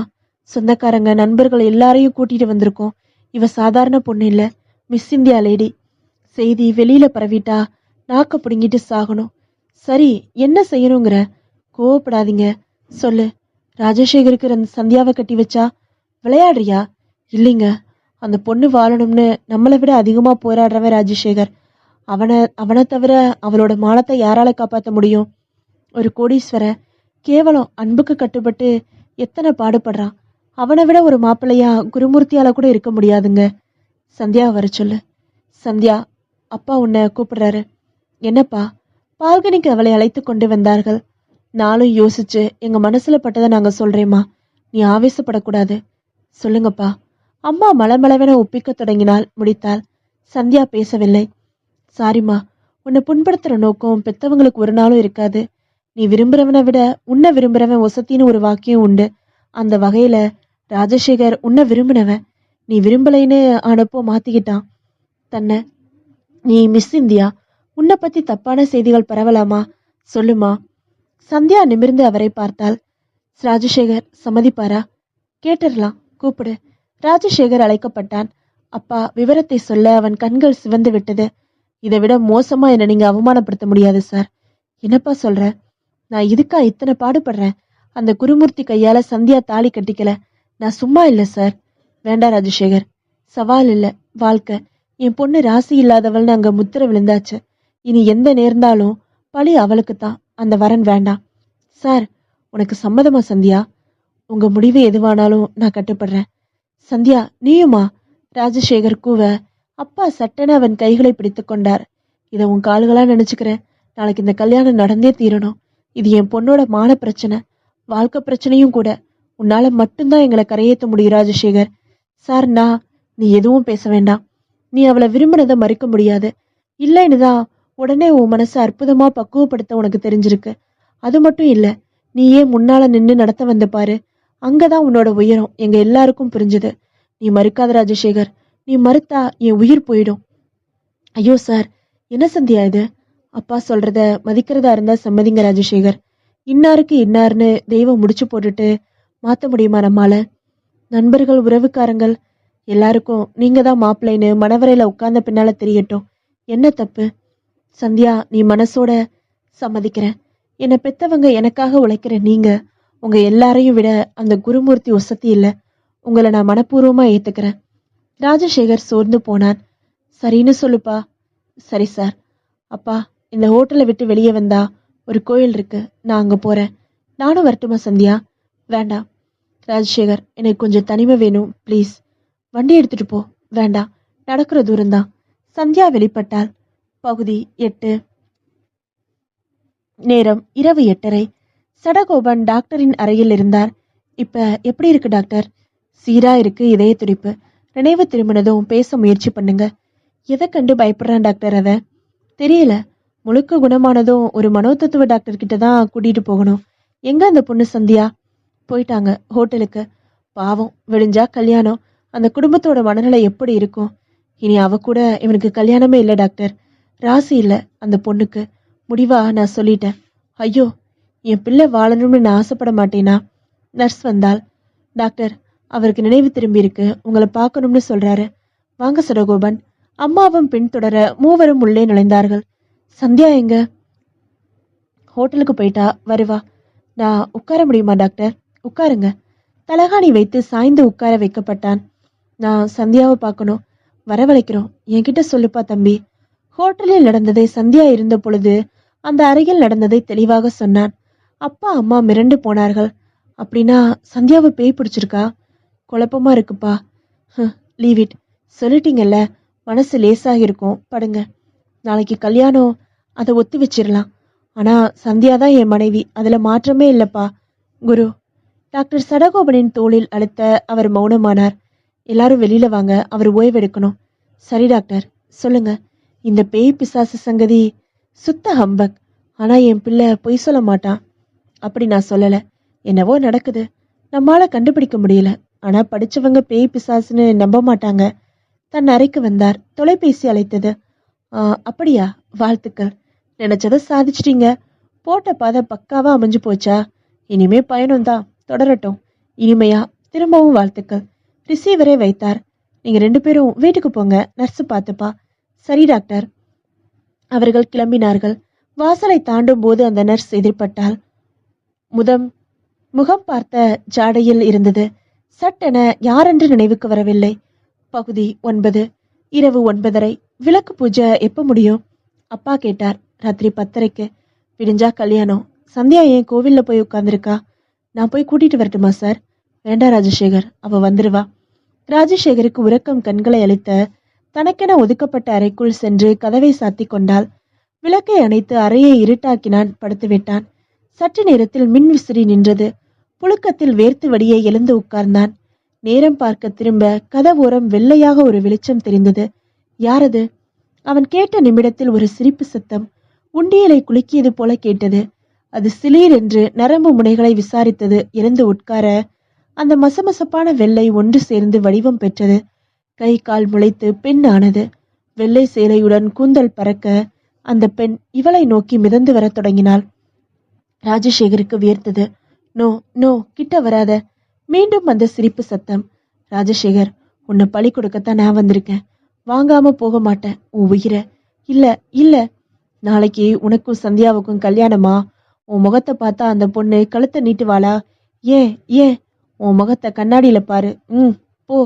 சொந்தக்காரங்க நண்பர்கள் எல்லாரையும் கூட்டிட்டு வந்திருக்கோம். இவ சாதாரண பொண்ணு இல்ல, மிஸ் இந்தியா லேடி. செய்தி வெளியில பரவிட்டா நாக்க புடுங்கிட்டு சாகணும். சரி, என்ன செய்யணுங்கிற? கோவப்படாதீங்க, சொல்லு. ராஜசேகருக்கு அந்த சந்தியாவை கட்டி வச்சா விளையாடுறியா? இல்லைங்க, அந்த பொண்ணு வாழணும்னு நம்மளை விட அதிகமா போராடுறவன் ராஜசேகர். அவனை தவிர அவளோட மானத்தை யாரால காப்பாற்ற முடியும்? ஒரு கோடீஸ்வர கேவலம் அன்புக்கு கட்டுப்பட்டு எத்தனை பாடுபடுறான். அவனை விட ஒரு மாப்பிள்ளையா குருமூர்த்தியால கூட இருக்க முடியாதுங்க. சந்தியா வர சொல்லு. சந்தியா, அப்பா உன்னை கூப்பிடுறாரு. என்னப்பா? பால்கனிக்கு அவளை அழைத்து கொண்டு வந்தார்கள். நானும் யோசிச்சு எங்க மனசுல பட்டதை நாங்க சொல்றேம்மா, நீ ஆவேசப்படக்கூடாது. சொல்லுங்கப்பா. அம்மா மலமளவென ஒப்பிக்க தொடங்கினாள். முடித்தாள். சந்தியா பேசவில்லை. சாரிம்மா, உன்னை புண்படுத்துற நோக்கம் பெத்தவங்களுக்கு ஒரு நாளும் இருக்காது. நீ விரும்புறவனை விட உன்னை விரும்புறவன் ஒசத்தின்னு ஒரு வாக்கியம் உண்டு. அந்த வகையில ராஜசேகர் உன்னை விரும்பினவன். நீ விரும்பலைன்னு ஆனப்போ மாத்திக்கிட்டான் தன்னை. நீ மிஸ் இந்தியா. உன்னை பத்தி தப்பான செய்திகள் பரவலாமா? சொல்லுமா. சந்தியா நிமிர்ந்து அவரை பார்த்தாள். ராஜசேகர் சம்மதிப்பாரா? கேட்டுடலாம், கூப்பிடு. ராஜசேகர் அழைக்கப்பட்டான். அப்பா விவரத்தை சொல்ல அவன் கண்கள் சிவந்து விட்டது. இதை விட மோசமா என்ன நீங்க அவமானப்படுத்த முடியாது சார். என்னப்பா சொல்ற? நான் இதுக்கா இத்தனை பாடுபடுறேன்? அந்த குருமூர்த்தி கையால சந்தியா தாலி கட்டிக்கல. நான் சும்மா இல்ல சார். வேண்டாம் ராஜசேகர். சவால் இல்ல, வாழ்க்கை. என் பொண்ணு ராசி இல்லாதவள்னு அங்க முத்திர விழுந்தாச்சு. இனி எந்த நேர்ந்தாலும் பழி அவளுக்கு தான். அந்த வரன் வேண்டாம் சார். உனக்கு சம்மதமா சந்தியா? உங்க முடிவு எதுவானாலும் நான் கட்டுப்படுறேன். சந்தியா, நீயுமா? ராஜசேகர் கூவ அப்பா சட்டென அவன் கைகளை பிடித்து கொண்டார். இதை உன் கால்களா நினைச்சுக்கிறேன். நாளைக்கு இந்த கல்யாணம் நடந்தே தீரணும். இது என் பொண்ணோட மான பிரச்சனை, வாழ்க்கை பிரச்சனையும் கூட. உன்னால மட்டும்தான் எங்களை கரையேற்ற முடியும் ராஜசேகர். சார், நீ எதுவும் பேச வேண்டாம். நீ அவளை விரும்பினதை மறுக்க முடியாது. இல்லைன்னுதான் உடனே உன் மனசை அற்புதமா பக்குவப்படுத்த உனக்கு தெரிஞ்சிருக்கு. அது மட்டும் இல்ல, நீ ஏன் முன்னால நின்று நடத்த வந்த பாரு. அங்கதான் உன்னோட உயரம் எங்க எல்லாருக்கும் புரிஞ்சுது. நீ மறுக்காத ராஜசேகர். நீ மறுத்தா என் உயிர் போயிடும். ஐயோ சார், என்ன சந்தியா இது? அப்பா சொல்றத மதிக்கிறதா இருந்தா சம்மதிங்க ராஜசேகர். இன்னாருக்கு இன்னார்னு தெய்வம் முடிச்சு போட்டுட்டு மாத்த முடியுமா நம்மால? நண்பர்கள், உறவுக்காரங்கள் எல்லாருக்கும் நீங்க தான் மாப்பிள்ளைன்னு மணவரையில உட்கார்ந்த பின்னால தெரியட்டும். என்ன தப்பு? சந்தியா, நீ மனசோட சம்மதிக்கிறேன். என்னை பெத்தவங்க, எனக்காக உழைக்கிற நீங்க, உங்க எல்லாரையும் விட அந்த குருமூர்த்தி ஒசத்தி இல்ல. உங்களை நான் மனப்பூர்வமா ஏத்துக்கிறேன். ராஜசேகர் சோர்ந்து போனான். சரின்னு சொல்லுப்பா. சரி சார். அப்பா, இந்த ஹோட்டலை விட்டு வெளியே வந்தா ஒரு கோயில் இருக்கு, நான் அங்க போறேன். நானும் வரட்டுமா சந்தியா? வேண்டாம் ராஜசேகர், எனக்கு கொஞ்சம் தனிமை வேணும் ப்ளீஸ். வண்டி எடுத்துட்டு போ. வேண்டாம், நடக்கிற தூரம்தான். சந்தியா வெளிப்பட்டாள். பகுதி 8. நேரம் இரவு 8:30. சடகோபன் டாக்டரின் அறையில் இருந்தார். இப்ப எப்படி இருக்கு டாக்டர்? சீரா இருக்கு. இதய துடிப்பு. நினைவு திரும்பினதும் பேச முயற்சி பண்ணுங்க. எதை கண்டு பயப்படுறான் டாக்டர்? அவன் தெரியல. முழுக்க குணமானதும் ஒரு மனோதத்துவ டாக்டர் கிட்ட தான் கூட்டிட்டு போகணும். எங்க அந்த பொண்ணு சந்தியா? போயிட்டாங்க ஹோட்டலுக்கு. பாவம், விடிஞ்சா கல்யாணம். அந்த குடும்பத்தோட மனநிலை எப்படி இருக்கும்? இனி அவ கூட இவனுக்கு கல்யாணமே இல்லை டாக்டர். ராசி இல்லை அந்த பொண்ணுக்கு. முடிவா நான் சொல்லிட்டேன். ஐயோ, என் பிள்ளை வாழணும்னு நான் ஆசைப்பட மாட்டேனா? நர்ஸ் வந்தாள். டாக்டர், அவருக்கு நினைவு திரும்பி இருக்கு, உங்களை பார்க்கணும்னு சொல்றாரு. வாங்க சடகோபன். அம்மாவும் பின்தொடர மூவரும் உள்ளே நுழைந்தார்கள். சந்தியா எங்க? ஹோட்டலுக்கு போயிட்டா, வருவா. நான் உட்கார முடியுமா டாக்டர்? உட்காருங்க. தலகாணி வைத்து சாய்ந்து உட்கார வைக்கப்பட்டான். நான் சந்தியாவை பார்க்கணும். வரவழைக்கிறோம். என்கிட்ட சொல்லுப்பா தம்பி. ஹோட்டலில் நடந்ததை சந்தியா இருந்த பொழுது அந்த அறையில் நடந்ததை தெளிவாக சொன்னான். அப்பா அம்மா மிரண்டு போனார்கள். அப்படின்னா சந்தியாவை பேய் பிடிச்சிருக்கா? குழப்பமா இருக்குப்பா. Leave it. சொல்லிட்டீங்கல்ல, மனசு லேசாக இருக்கும். படுங்க. நாளைக்கு கல்யாணம், அதை ஒத்தி வச்சிடலாம். ஆனா சந்தியாதான் என் மனைவி, அதுல மாற்றமே இல்லப்பா. குரு. டாக்டர் சடகோபனின் தோளில் அழுத்த அவர் மௌனமானார். எல்லாரும் வெளியில வாங்க, அவர் ஓய்வெடுக்கணும். சரி டாக்டர், சொல்லுங்க. இந்த பேய் பிசாசு சங்கதி சுத்த ஹம்பக். ஆனா என் பிள்ளை பொய் சொல்ல மாட்டான். அப்படி நான் சொல்லல. என்னவோ நடக்குது, நம்மால கண்டுபிடிக்க முடியல. ஆனா படிச்சவங்க பேய் பிசாசுன்னு நம்ப மாட்டாங்க. தன் அறைக்கு வந்தார். தொலைபேசி அழைத்தது. அப்படியா? வாழ்த்துக்கள். நினைச்சதை சாதிச்சிட்டீங்க. போட்ட பாதை பக்காவா அமைஞ்சு போச்சா? இனிமே பயணம்தான், தொடரட்டும். இனிமையா? திரும்பவும் வாழ்த்துக்கள். ரிசீவரை வைத்தார். நீங்க 2 பேரும் வீட்டுக்கு போங்க, நர்ஸ் பார்த்துப்பா. சரி டாக்டர். அவர்கள் கிளம்பினார்கள். வாசலை தாண்டும் போது அந்த நர்ஸ் எதிர்பட்டாள். முகம் பார்த்த ஜாடையில் இருந்தது. சட்டென யாரென்று நினைவுக்கு வரவில்லை. பகுதி 9. இரவு 9:30. விளக்கு பூஜை எப்ப முடியும்? அப்பா கேட்டார். ராத்திரி 10:30க்கு. விடிஞ்சா கல்யாணம். சந்தியா ஏன் கோவில்ல போய் உட்கார்ந்துருக்கா? நான் போய் கூட்டிட்டு வரட்டுமா சார்? வேண்டாம் ராஜசேகர், அவ வந்துருவா. ராஜசேகருக்கு உறக்கம் கண்களை அளித்த தனக்கென ஒதுக்கப்பட்ட அறைக்குள் சென்று கதவை சாத்தி கொண்டாள். விளக்கை அணைத்து அறையை இருட்டாக்கினான். படுத்துவிட்டான். சற்று நேரத்தில் மின் விசிறி நின்றது. புழுக்கத்தில் வேர்த்து வடிய எழுந்து உட்கார்ந்தான். நேரம் பார்க்க திரும்ப கதவோரம் வெள்ளையாக ஒரு வெளிச்சம் தெரிந்தது. யாரது? அவன் கேட்ட நிமிடத்தில் ஒரு சிரிப்பு சத்தம் உண்டியலை குலுக்கியது போல கேட்டது. அது சிலீர் என்று நரம்பு முனைகளை விசாரித்தது. எழுந்து உட்கார அந்த மசமசப்பான வெள்ளை ஒன்று சேர்ந்து வடிவம் பெற்றது. கை கால் முளைத்து பெண் ஆனது. வெள்ளை சேலையுடன் கூந்தல் பறக்க அந்த பெண் இவளை நோக்கி மிதந்து வரத் தொடங்கினாள். ராஜசேகருக்கு வியர்த்தது. நோ நோ, கிட்ட வராத. மீண்டும் அந்த சிரிப்பு சத்தம். ராஜசேகர், உன்னை பழி கொடுக்கத்தான் நான் வந்திருக்கேன். வாங்காம போக மாட்டேன் உன் உயிரை. இல்ல இல்ல. நாளைக்கு உனக்கும் சந்தியாவுக்கும் கல்யாணமா? உன் முகத்தை பார்த்தா அந்த பொண்ணு கழுத்தை நீட்டுவாளா? ஏன் ஏன்? உன் முகத்தை கண்ணாடியில பாரு. போ.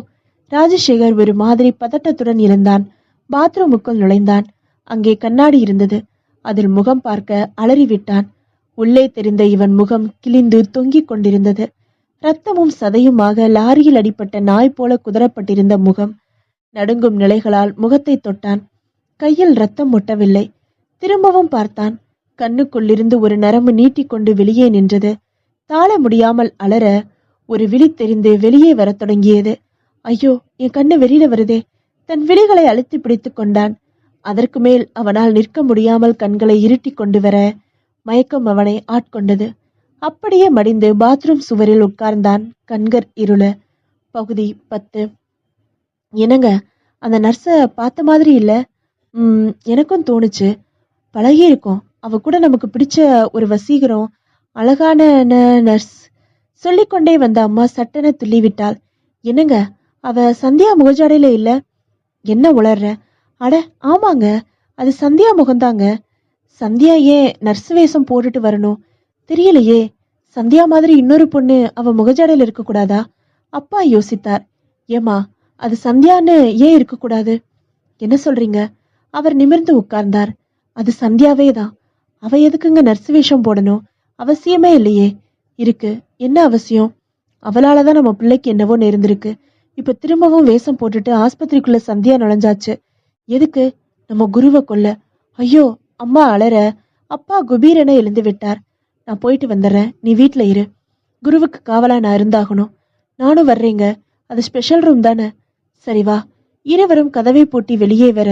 ராஜசேகர் ஒரு மாதிரி பதட்டத்துடன் இருந்தான். பாத்ரூமுக்குள் நுழைந்தான். அங்கே கண்ணாடி இருந்தது. அதில் முகம் பார்க்க அலறிவிட்டான். உள்ளே தெரிந்த இவன் முகம் கிழிந்து தொங்கிக் கொண்டிருந்தது. இரத்தமும் சதையுமாக லாரியில் அடிப்பட்ட நாய் போல குதறப்பட்டிருந்த முகம். நடுங்கும் நிலைகளால் முகத்தை தொட்டான். கையில் இரத்தம் ஒட்டவில்லை. திரும்பவும் பார்த்தான். கண்ணுக்குள்ளிருந்து ஒரு நரம்பு நீட்டிக்கொண்டு வெளியே நின்றது. தாழ முடியாமல் அலற ஒரு விழி தெரிந்து வெளியே வரத் தொடங்கியது. ஐயோ, என் கண்ணு வெளியில வருதே. தன் விழிகளை அழுத்தி பிடித்து கொண்டான். அதற்கு மேல் அவனால் நிற்க முடியாமல் கண்களை இருட்டி கொண்டு வர மயக்கம் அவனை ஆட்கொண்டது. அப்படியே மடிந்து பாத்ரூம் சுவரில் உட்கார்ந்தான். கண்கர் இருள. பகுதி 10. என்னங்க, அந்த நர்ஸை பார்த்த மாதிரி இல்ல? எனக்கும் தோணுச்சு. பழகி இருக்கும். அவ கூட நமக்கு பிடிச்ச ஒரு வசீகரம் அழகான நர்ஸ். சொல்லிக்கொண்டே வந்த அம்மா சட்டென துள்ளிவிட்டாள். என்னங்க, அவ சந்தியா முகஜாடையில இல்ல? என்ன உளர்ற? அட ஆமாங்க, அது சந்தியா முகந்தாங்க. சந்தியா ஏன் நர்ஸ் வேஷம் போட்டுட்டு வரணும்? தெரியலையே. சந்தியா மாதிரி இன்னொரு பொண்ணு அவ முகஜாடையில இருக்க கூடாதா? அப்பா யோசித்தார். ஏமா, அது சந்தியான்னு ஏன் இருக்கக்கூடாது? என்ன சொல்றீங்க? அவர் நிமிர்ந்து உட்கார்ந்தார். அது சந்தியாவே தான். அவ எதுக்குங்க நர்ஸ் வேஷம் போடணும்? அவசியமே இல்லையே. இருக்கு. என்ன அவசியம்? அவளாலதான் நம்ம பிள்ளைக்கு என்னவோ நேர்ந்திருக்கு. இப்ப திரும்பவும் வேஷம் போட்டுட்டு ஆஸ்பத்திரிக்குள்ள சந்தியா நுழைஞ்சாச்சு. எதுக்கு? நம்ம குருவை கொல்ல. ஐயோ, அம்மா அலற. அப்பா குபீரென எழுந்து விட்டார். நான் போயிட்டு வந்துடுறேன், நீ வீட்டுல இரு. குருவுக்கு காவலா நான் இருந்தாகணும். நானும் வர்றேங்க. அது ஸ்பெஷல் ரூம் தானே. சரி வா. இருவரும் கதவை பூட்டி வெளியே வர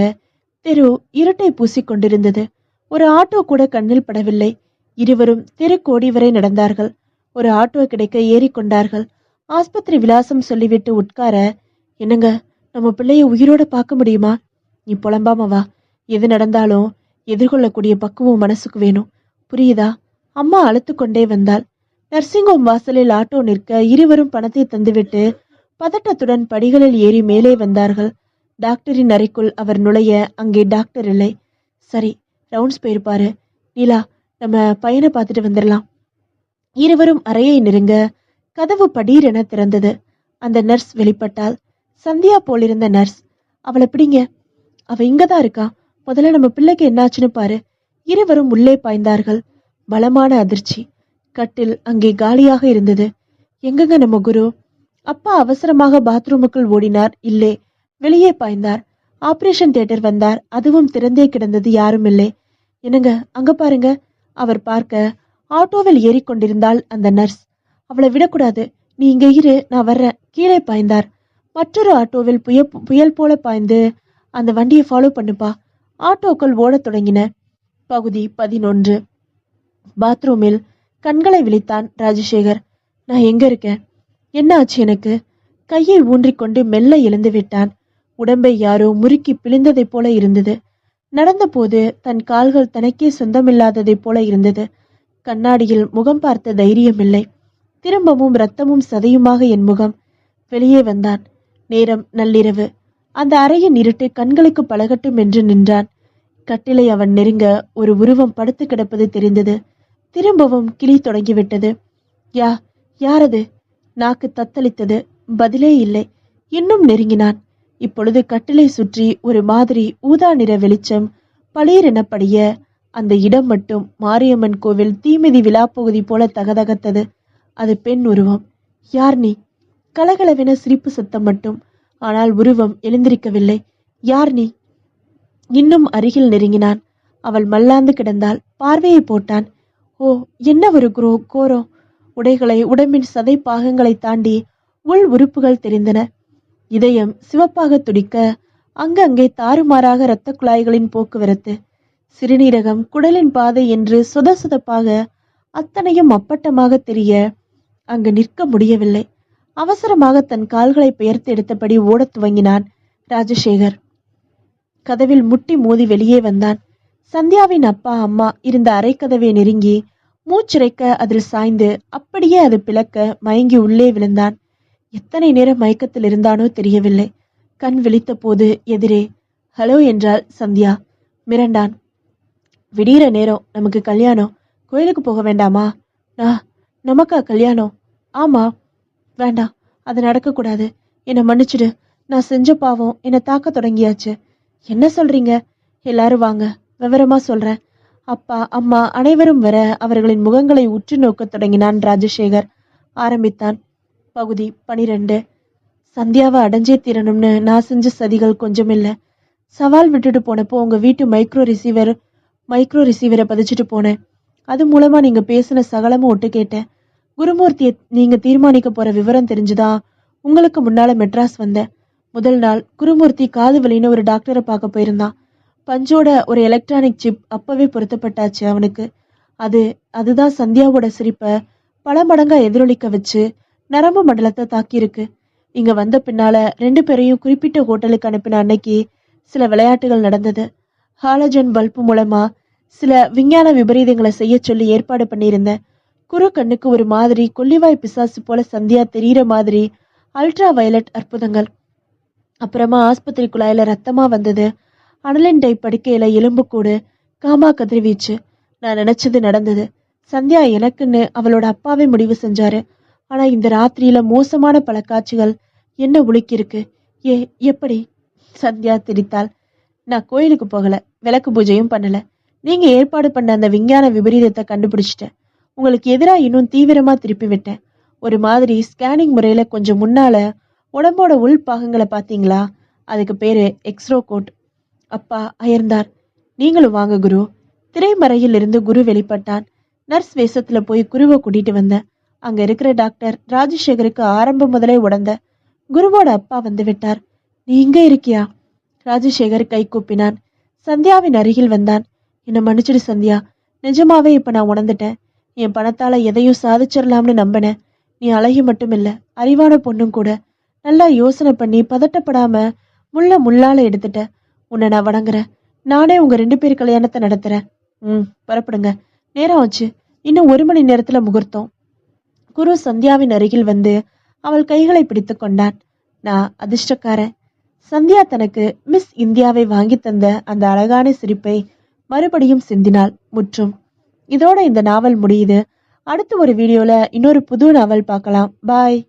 தெரு இருட்டை பூசிக்கொண்டிருந்தது. ஒரு ஆட்டோ கூட கண்ணில் படவில்லை. இருவரும் தெரு கோடி வரை நடந்தார்கள். ஒரு ஆட்டோ கிடைக்க ஏறிக்கொண்டார்கள். ஆஸ்பத்திரி விலாசம் சொல்லிவிட்டு உட்கார, என்னங்க, நம்ம பிள்ளைய உயிரோட பார்க்க முடியுமா? நீ புலம்பாம வா. எது நடந்தாலும் எதிர்கொள்ளக்கூடிய பக்குவம் மனசுக்கு வேணும். புரியுதா? அம்மா அழுத்து கொண்டே வந்தாள். நர்சிங் ஹோம் வாசலில் ஆட்டோ நிற்க இருவரும் பணத்தை தந்துவிட்டு பதட்டத்துடன் படிகளில் ஏறி மேலே வந்தார்கள். டாக்டரின் அறைக்குள் அவர் நுழைய அங்கே டாக்டர் இல்லை. சரி, ரவுண்ட்ஸ் போயிருப்பாரு. நீலா, நம்ம பையனை பார்த்துட்டு வந்துடலாம். இருவரும் அறையை நெருங்க கதவு படீரென திறந்தது. அந்த நர்ஸ் வெளிப்பட்டாள். சந்தியா போலிருந்த நர்ஸ். அவளை பிடிங்க. அவ இங்கதான் இருக்கா. முதல்ல நம்ம பிள்ளைக்கு என்னாச்சுன்னு பாரு. இருவரும் உள்ளே பாய்ந்தார்கள். பலமான அதிர்ச்சி. கட்டில் அங்கே காலியாக இருந்தது. எங்கங்க நம்ம குரு? அப்பா அவசரமாக பாத்ரூமுக்குள் ஓடினார். இல்லே, வெளியே பாய்ந்தார். ஆபரேஷன் தியேட்டர் வந்தார். அதுவும் திறந்தே கிடந்தது. யாரும் இல்லை. என்னங்க, அங்க பாருங்க. அவர் பார்க்க ஆட்டோவில் ஏறிக்கொண்டிருந்தாள் அந்த நர்ஸ். அவளை விடக்கூடாது. நீ இங்க இரு, நான் வர்றேன். கீழே பாய்ந்தார். மற்றொரு ஆட்டோவில் புயல் போல பாய்ந்து அந்த வண்டியை ஃபாலோ பண்ணுப்பா. ஆட்டோக்கள் ஓடத் தொடங்கின. பகுதி 11. பாத்ரூமில் கண்களை விழித்தான் ராஜசேகர். நான் எங்க இருக்கேன்? என்ன ஆச்சு எனக்கு? கையை ஊன்றிக்கொண்டு மெல்ல எழுந்து விட்டான். உடம்பை யாரோ முறுக்கி பிழிந்ததை போல இருந்தது. நடந்தபோது தன் கால்கள் தனக்கே சொந்தமில்லாததை போல இருந்தது. கண்ணாடியில் முகம் பார்த்த தைரியமில்லை. திரும்பவும் இரத்தமும் சதையுமாக என் முகம். வெளியே வந்தான். நேரம் நள்ளிரவு. அந்த அறையின் இருட்டு கண்களுக்கு பழகட்டும் என்று நின்றான். கட்டிலை அவன் நெருங்க ஒரு உருவம் படுத்து கிடப்பது தெரிந்தது. திரும்பவும் கிளி தொடங்கிவிட்டது. யாரது? நாக்கு தத்தளித்தது. பதிலே இல்லை. இன்னும் நெருங்கினான். இப்பொழுது கட்டிலை சுற்றி ஒரு மாதிரி ஊதா நிற வெளிச்சம் பளீரென படிய அந்த இடம் மட்டும் மாரியம்மன் கோவில் தீமிதி விழாப்பகுதி போல தகதகத்தது. அது பெண் உருவம். யார் நீ? கலகலவென சிரிப்பு சத்தம் மட்டும். ஆனால் உருவம் எழுந்திருக்கவில்லை. யார் நீ? இன்னும் அருகில் நெருங்கினான். அவள் மல்லாந்து கிடந்தாள். பார்வையை போட்டான். ஓ, என்ன ஒரு கோரம்! உடைகளை, உடம்பின் சதை பாகங்களை தாண்டி உள் உறுப்புகள் தெரிந்தன. இதயம் சிவப்பாக துடிக்க, அங்கங்கே தாறுமாறாக இரத்த குழாய்களின் போக்குவரத்து, சிறுநீரகம், குடலின் பாதை என்று சுதசுதப்பாக அத்தனையும் அப்பட்டமாக தெரிய அங்கு நிற்க முடியவில்லை. அவசரமாக தன் கால்களை பெயர்த்து எடுத்தபடி ஓடத் துவங்கினான் ராஜசேகர். கதவில் முட்டி மோதி வெளியே வந்தான். சந்தியாவின் அப்பா அம்மா இருந்த அறைக்கதவை நெருங்கி மூச்சிறைக்க அதில் சாய்ந்து அப்படியே அது பிளக்க மயங்கி உள்ளே விழுந்தான். எத்தனை நேரம் மயக்கத்தில் இருந்தானோ தெரியவில்லை. கண் விழித்த போது எதிரே ஹலோ என்றாள் சந்தியா. மிரண்டான். விடிகிற நேரம், நமக்கு கல்யாணம், கோயிலுக்கு போக வேண்டாமா? நமக்கா கல்யாணம்? ஆமா. வேண்டாம், அது நடக்கக்கூடாது. என்னை மன்னிச்சிடு. நான் செஞ்ச பாவம் என்னை தாக்க தொடங்கியாச்சு. என்ன சொல்றீங்க? எல்லாரும் வாங்க, விவரமா சொல்றேன். அப்பா அம்மா அனைவரும் வர அவர்களின் முகங்களை உற்று நோக்க தொடங்கினான் ராஜசேகர். ஆரம்பித்தான். பகுதி 12. சந்தியாவை அடைஞ்சே தீரணும்னு நான் செஞ்ச சதிகள் கொஞ்சமில்லை. சவால் விட்டுட்டு போனப்போ உங்க வீட்டு மைக்ரோ ரிசீவரை பதிச்சுட்டு போனேன். அது மூலமா நீங்க பேசின சகலமும் ஒட்டு கேட்டேன். குருமூர்த்தியை நீங்க தீர்மானிக்க போற விவரம் தெரிஞ்சுதான் உங்களுக்கு முன்னால மெட்ராஸ் வந்தேன். முதல் நாள் குருமூர்த்தி காது வலின்னு ஒரு டாக்டரை பார்க்க போயிருந்தான். பஞ்சோட ஒரு எலக்ட்ரானிக் சிப் அப்பவே பொருத்தப்பட்டாச்சு அவனுக்கு. அதுதான் சந்தியாவோட சிரிப்பை பல மடங்கா எதிரொலிக்க வச்சு நரம்பு மண்டலத்தை தாக்கியிருக்கு. இங்க வந்த பின்னால 2 பேரையும் குறிப்பிட்ட ஹோட்டலுக்கு அனுப்பின அன்னைக்கு சில விளையாட்டுகள் நடந்தது. ஹாலஜன் பல்பு மூலமா சில விஞ்ஞான விபரீதங்களை செய்ய சொல்லி ஏற்பாடு பண்ணியிருந்தேன். குரு கண்ணுக்கு ஒரு மாதிரி கொல்லிவாய் பிசாசு போல சந்தியா தெரிகிற மாதிரி அல்ட்ரா வயலட் அற்புதங்கள். அப்புறமா ஆஸ்பத்திரி குழாயில ரத்தமா வந்தது. அனலின் டைப் படுக்கையில எலும்புக்கூடு, காமா கதிர்வீச்சு. நான் நினைச்சது நடந்தது. சந்தியா எனக்குன்னு அவளோட அப்பாவே முடிவு செஞ்சாரு. ஆனா இந்த ராத்திரியில மோசமான பல காட்சிகள் என்ன உலுக்கிருக்கு. எப்படி? சந்தியா திரித்தாள். நான் கோயிலுக்கு போகல, விளக்கு பூஜையும் பண்ணல. நீங்க ஏற்பாடு பண்ண அந்த விஞ்ஞான விபரீதத்தை கண்டுபிடிச்சிட்டேன். உங்களுக்கு எதிராக இன்னும் தீவிரமா திருப்பி விட்டேன். ஒரு மாதிரி ஸ்கேனிங் முறையில கொஞ்சம் முன்னால உடம்போட உள் பாகங்களை பார்த்தீங்களா? அதுக்கு பேரு எக்ஸ்ரோ கோட். அப்பா அயர்ந்தார். நீங்களும் வாங்க குரு. திரைமறையில் இருந்து குரு வெளிப்பட்டான். நர்ஸ் வேஷத்துல போய் குருவை கூட்டிட்டு வந்தேன். அங்க இருக்கிற டாக்டர் ராஜசேகருக்கு ஆரம்பம் முதலே உடந்த. குருவோட அப்பா வந்து விட்டார். நீ இங்க இருக்கியா? ராஜசேகர் கை கூப்பினான். சந்தியாவின் அருகில் வந்தான். என்னை மன்னிச்சிடு சந்தியா. நிஜமாவே இப்ப நான் உணர்ந்துட்டேன். என் பணத்தால எதையும் சாதிச்சிடலாம்னு நம்பினேன். நீ அழகி மட்டும் இல்ல, அறிவான பொண்ணும் கூட. நல்லா யோசனை பண்ணி பதட்டப்படாம முள்ளால எடுத்துட்ட. உன்னை நான் வணங்குறேன். நானே உங்க 2 பேர் கல்யாணத்தை நடத்துறேன். புறப்படுங்க, நேரம் ஆச்சு. இன்னும் 1 மணி நேரத்துல முகூர்த்தம். குரு சந்தியாவின் அருகில் வந்து அவள் கைகளை பிடித்து கொண்டான். நான் அதிர்ஷ்டக்காரன். சந்தியா தனக்கு மிஸ் இந்தியாவை வாங்கி தந்த அந்த அழகான சிரிப்பை மறுபடியும் சிந்தினாள். முற்றும். இதோட இந்த நாவல் முடியுது. அடுத்து ஒரு வீடியோல இன்னொரு புது நாவல் பார்க்கலாம். பாய்.